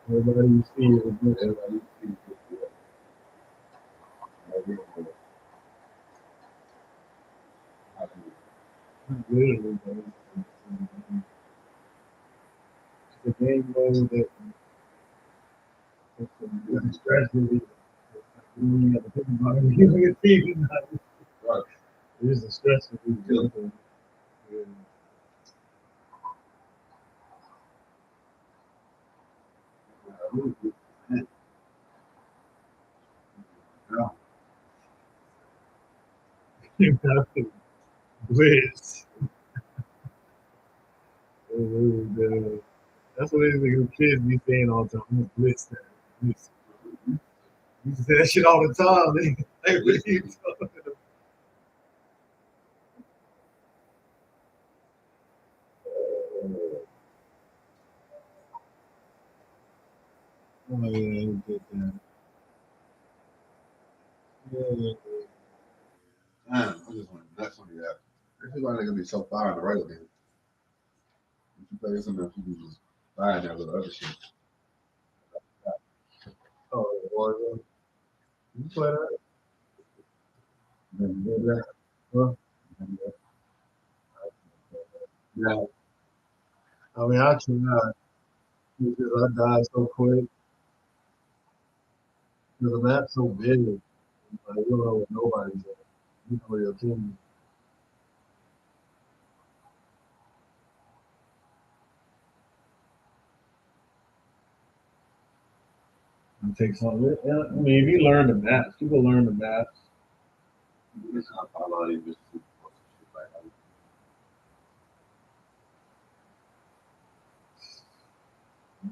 Everybody you see is good. Everybody you see is good. Good. The game mode that it's stress relief. You have to think about it. You don't get thinking about it. Right. It is a stress relief. Blitz. That's what the kids be saying all the time. I'm a blitz that. Blitz. You used to say that shit all the time. They really talking about. Oh yeah, you get that. Yeah. Damn, I just went nuts on that. This is why they're gonna be so far on the regular game. If you play some of them, you just buy that little other shit. Oh, well, you play that? Yeah. I mean, I cannot because I died so quick. Because the map's so big. Like, you don't know where nobody's at. You know where your team is. It takes something. I mean, if you learn the maps, people learn the maps. It's not follow you just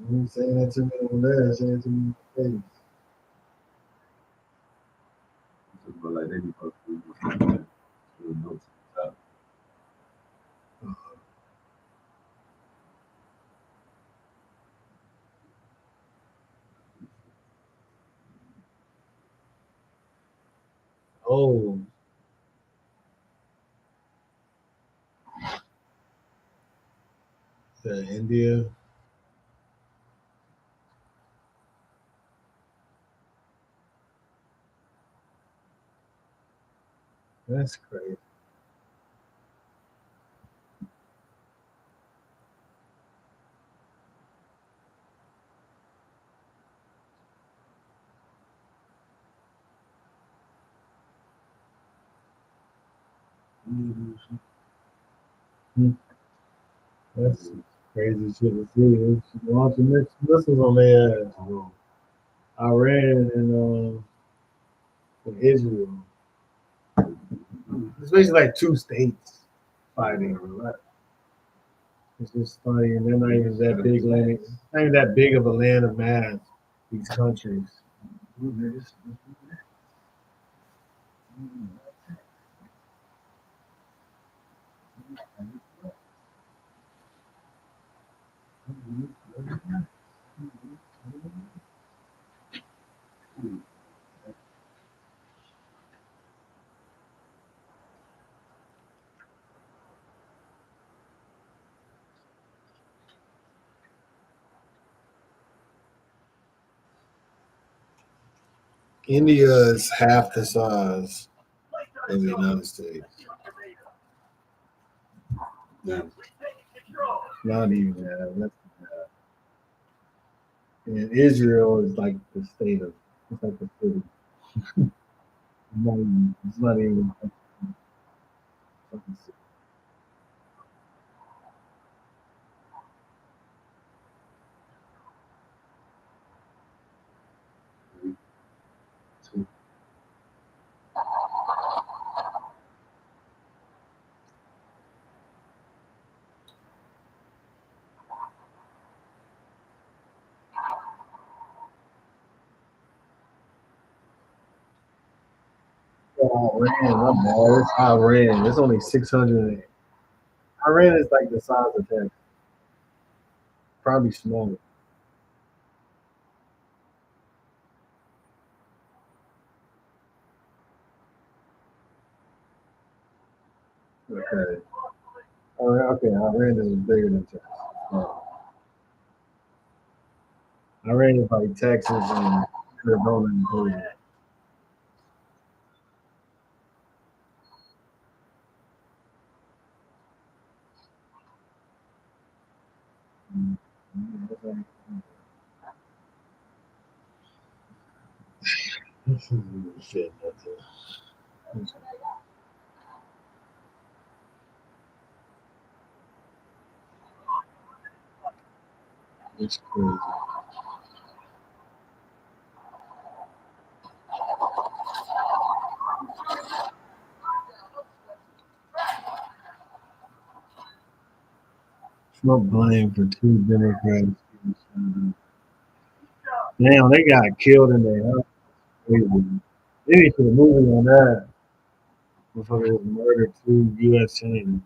you saying that to me over there, saying it to me in the face. But like they be supposed to do Oh. India. That's crazy. That's crazy shit to see. Launching missiles on their ass. Iran and Israel. It's basically like two states fighting. It's just funny, and they're not even that big land. Not even that big of a land of mass. These countries. India is half the size of the United States. No. Not even that. Less than that. And Israel is like the state of, it's like the city. It's not even fucking city. Iran, my bad. It's Iran. It's only 600. Iran is like the size of Texas. Probably smaller. Okay. Okay, Iran is bigger than Texas. Iran is like Texas and Arizona and Georgia. Shit, that's it. It's crazy. Trump blamed for two Democrats. Damn, they got killed in their house. Crazy. They need to put a movie on that. Before they murdered two U.S. senators.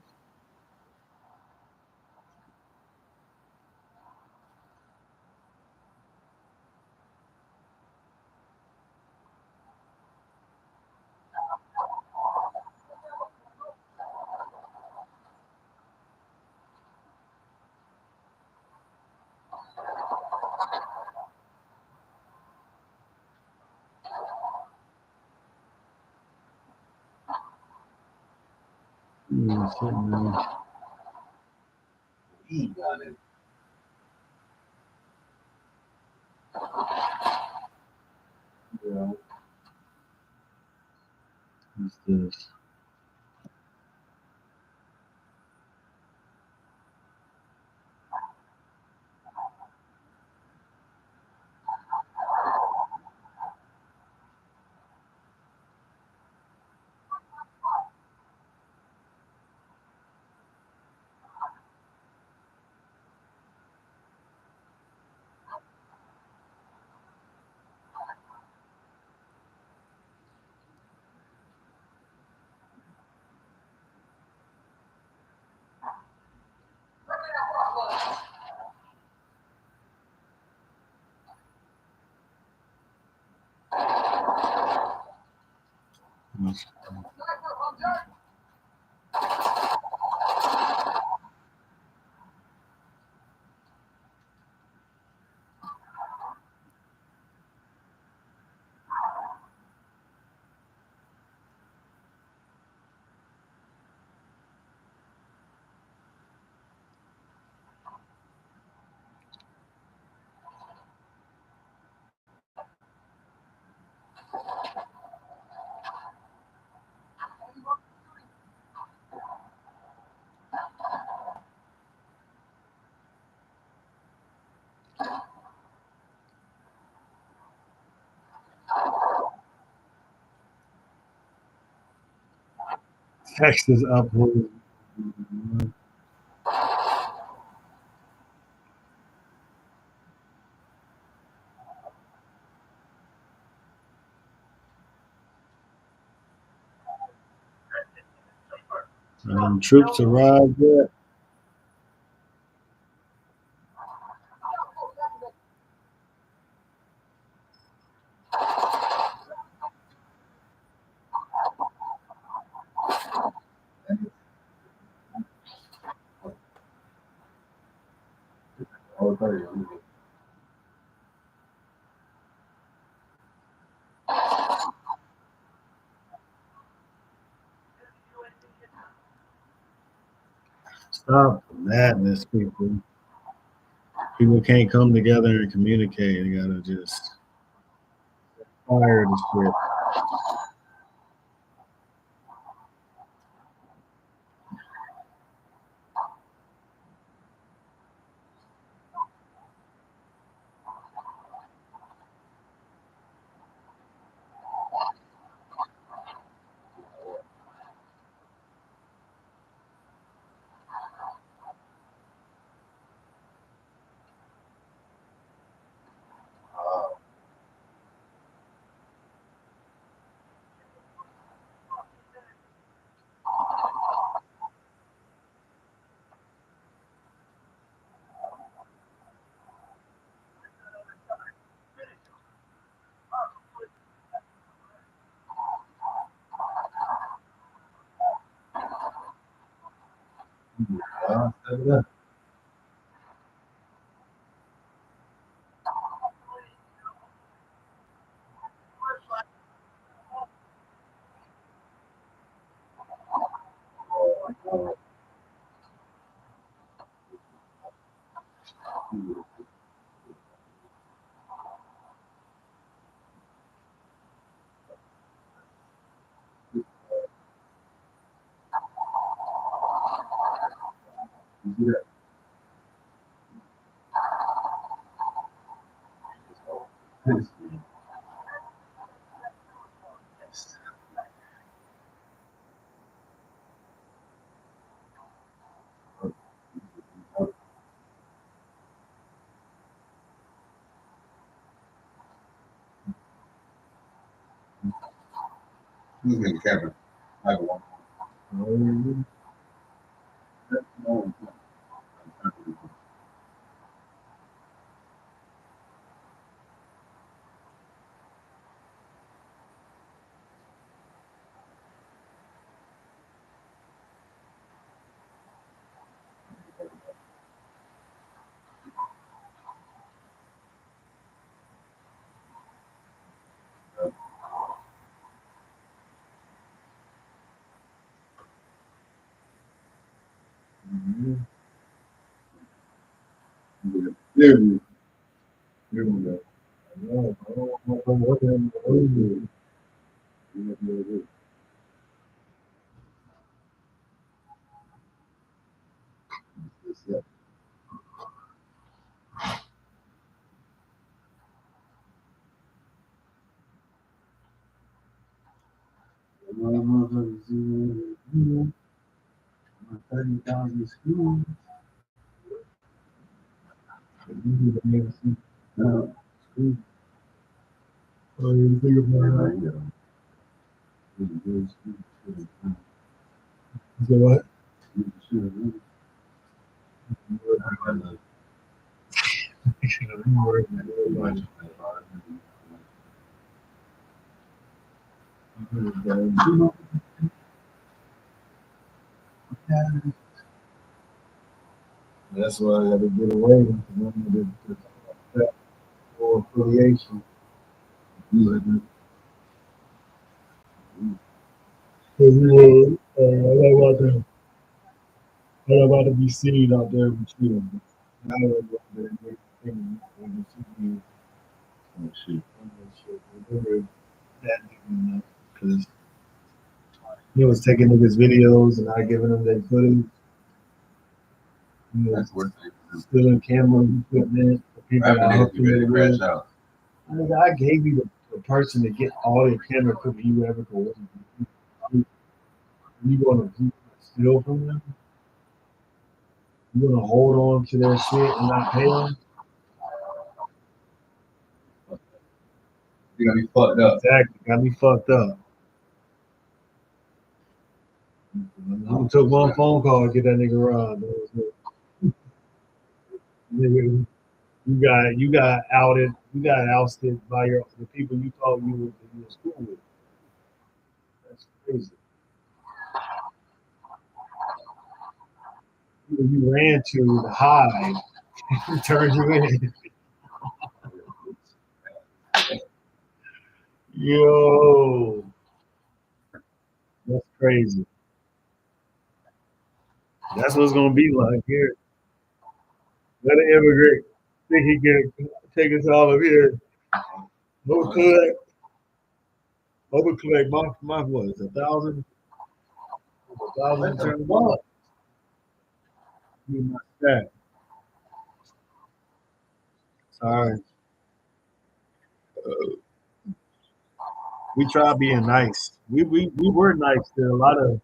Shit, man. He got it. What's this? Texas uphold. Troops arrived yet? Stop the madness, people. People can't come together and communicate. They gotta just fire the shit. Who's in the cabin? I have one. There we go. What? That's why I got to get away from the affiliation. I don't want to be seen out there with you. I don't want to make things oh shit. Remember that nigga, because he was taking niggas videos and not giving them their footage. That's worth it. Stealing camera equipment. People that help you crash out. I gave you the person to get all the camera equipment you ever go with. You gonna steal from them? You gonna hold on to their shit and not pay them? You got me fucked up. Exactly, got me fucked up. I took one phone call to get that nigga robbed. Nigga, you got outed. You got ousted by the people you thought you were in school with. That's crazy. You ran to hide. Turned you in. Yo, that's crazy. That's what it's gonna be like here. Let an immigrant think he can take us all of here. No collect. Over collect my what is 1,000? 1,000 bucks. You my stat. Sorry. We try being nice. We were nice to a lot of.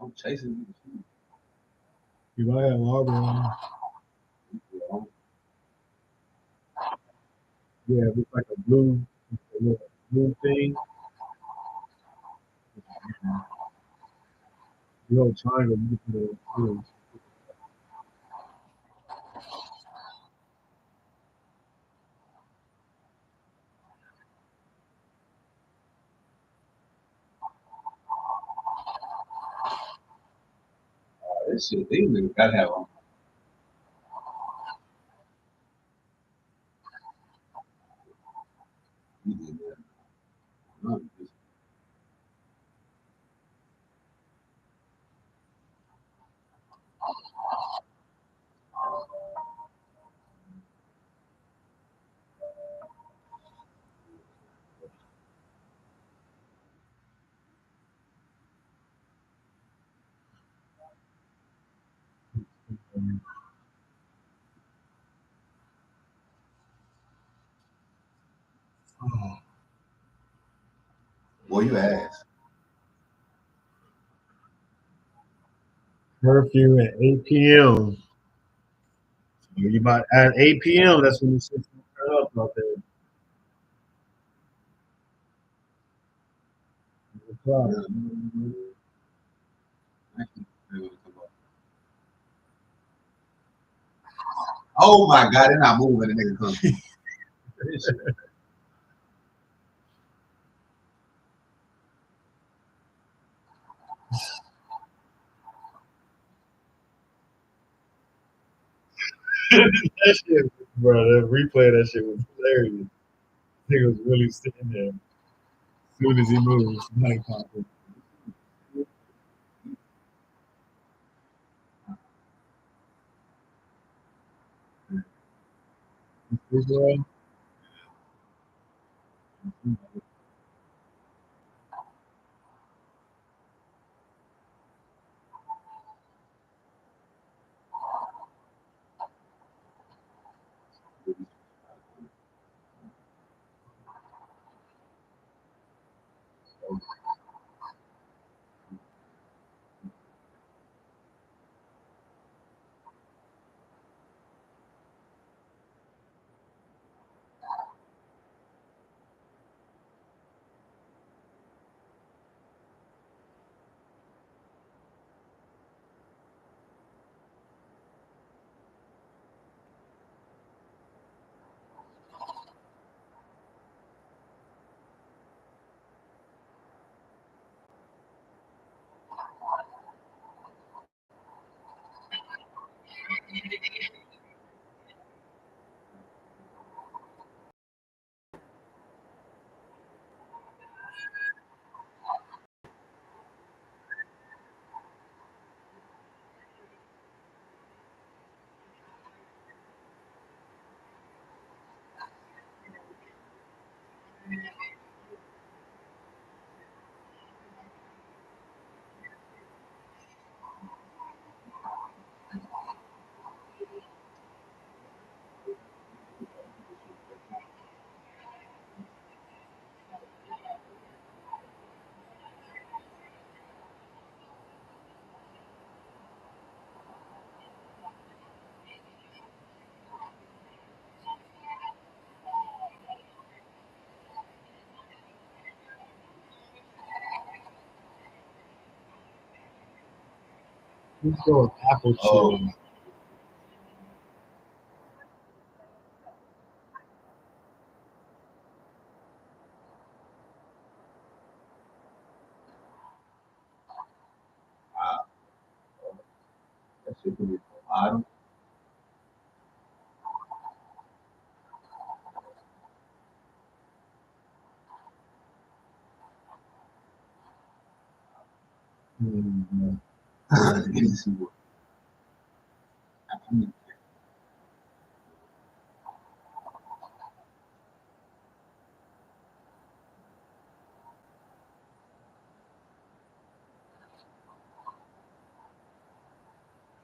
I'm chasing you. You might have Arbor on. Yeah, it's like a blue thing. You know, triangle. This shit, these niggas gotta have on. Boy, you ass. Curfew at 8 p.m. You about at 8 p.m. That's when the shit's gonna turn up out there. Oh my God, they're not moving. The nigga comes. That shit, bro, the replay of that shit was hilarious. Nigga was really sitting there. As soon as he moved, night popped. Israel. Let's go with apple chill. That shit could be bottom. I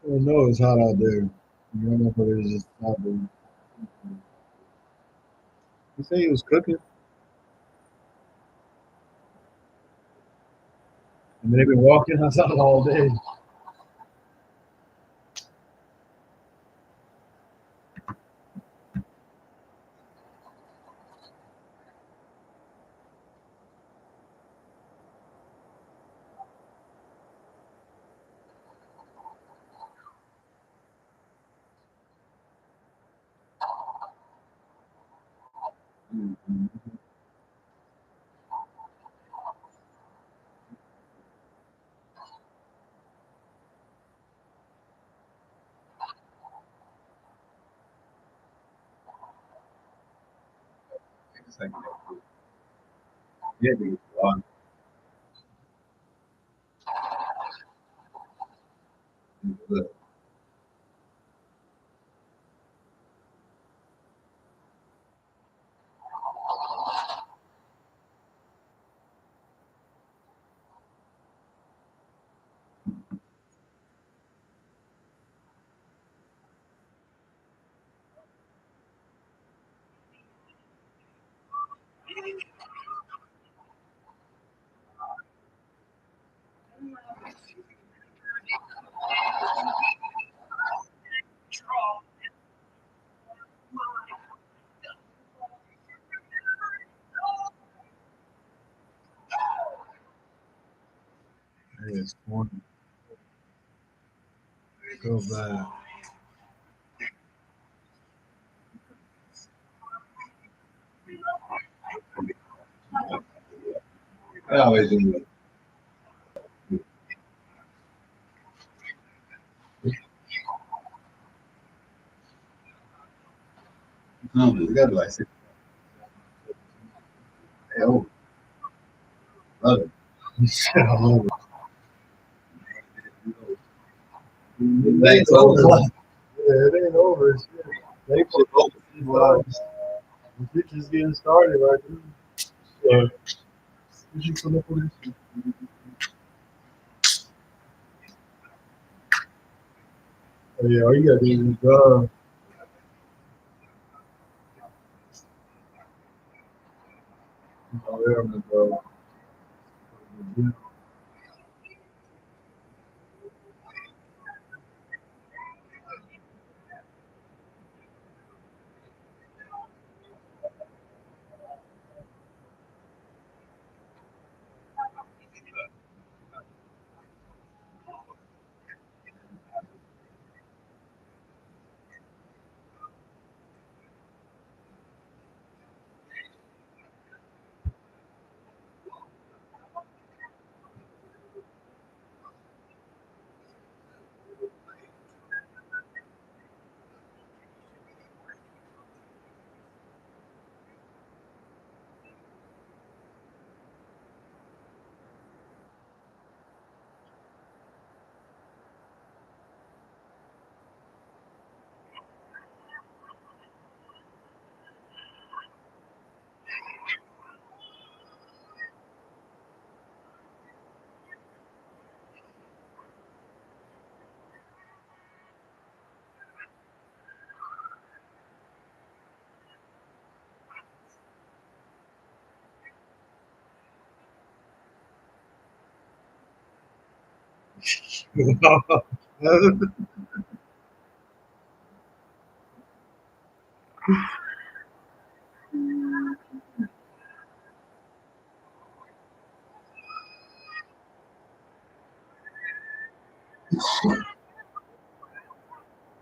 know it's hot out there. You don't know if it's just hot there. You say he was cooking? I mean, they've been walking outside all day. It's like, yeah, it's on. Look. It's 20. Go back. I always do it. You gotta be like 6. Hey, oh. Love it. I love it. It ain't over. Yeah, it ain't over. They put over. Well, we're just getting started right now. Yeah. Oh, yeah, all you gotta do is go. Oh, there we go.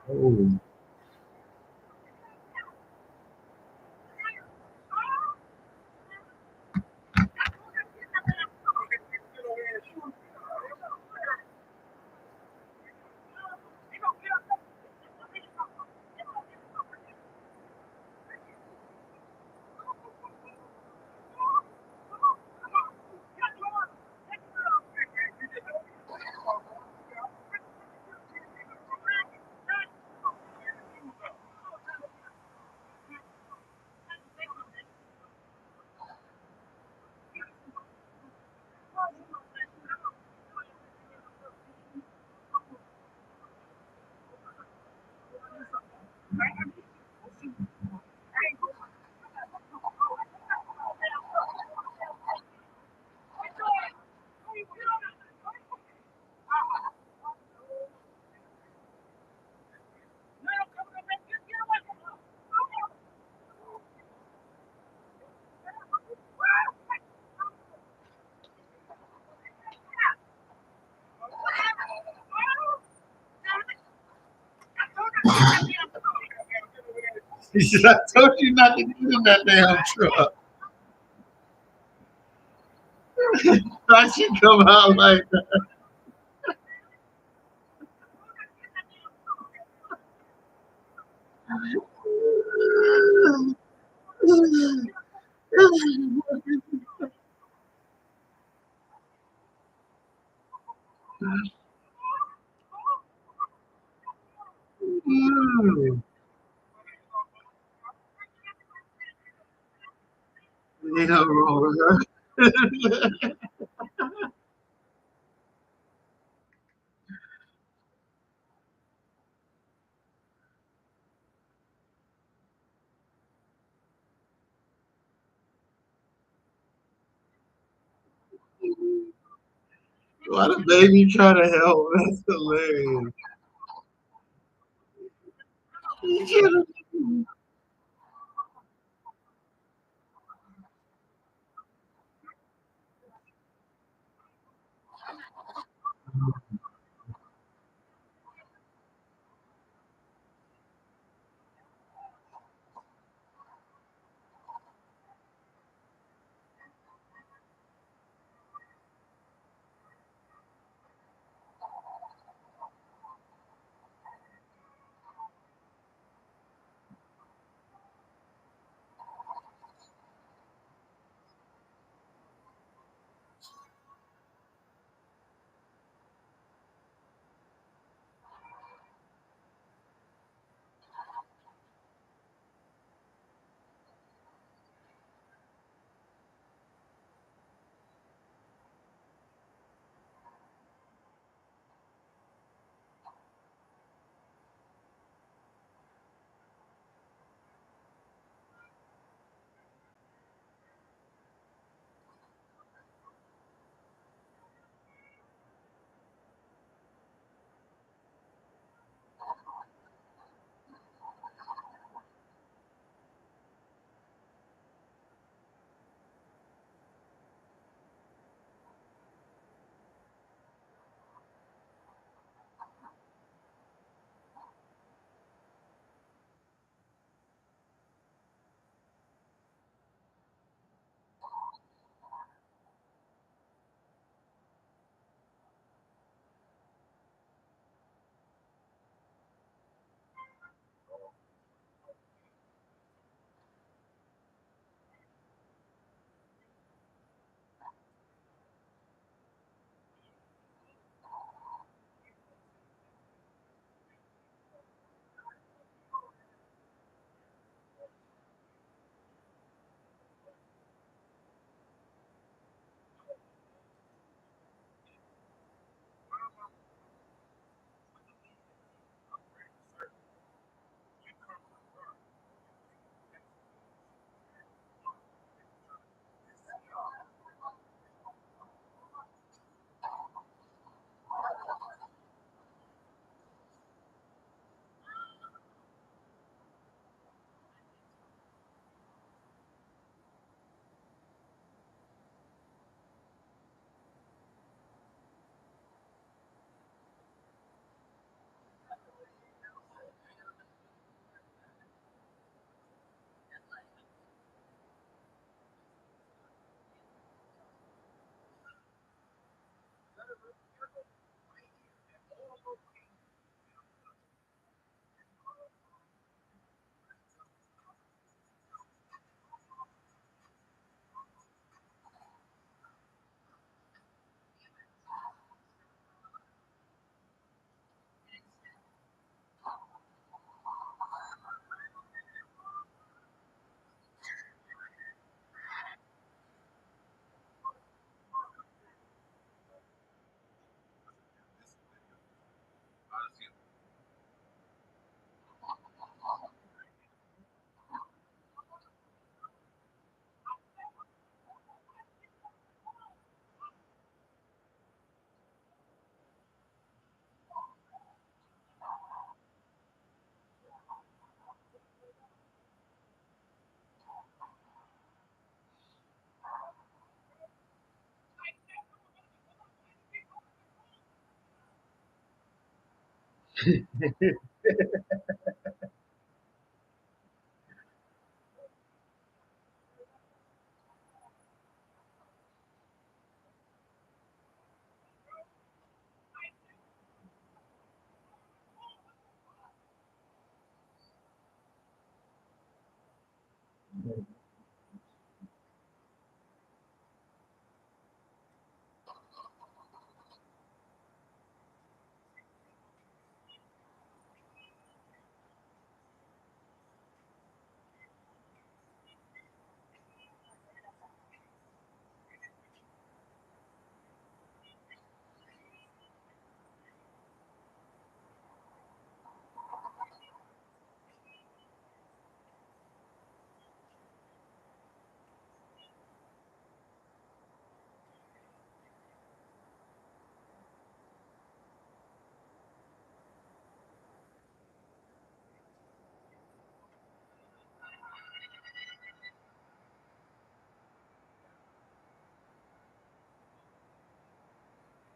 Oh. He said, I told you not to get in that damn truck. I should come out like that. Ain't nothing wrong with her. Why the baby trying to help? That's hilarious.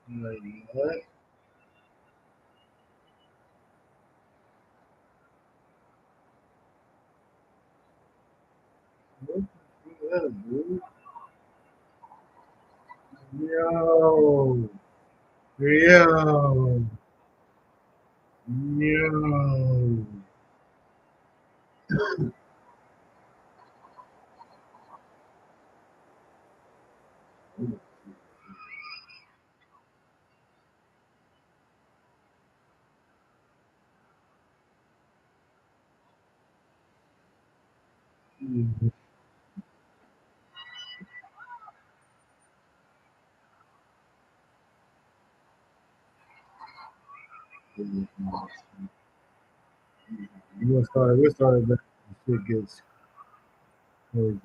Like, what? What the hell, dude? Yo. Yo. Yo. We'll start back. Shit gets crazy.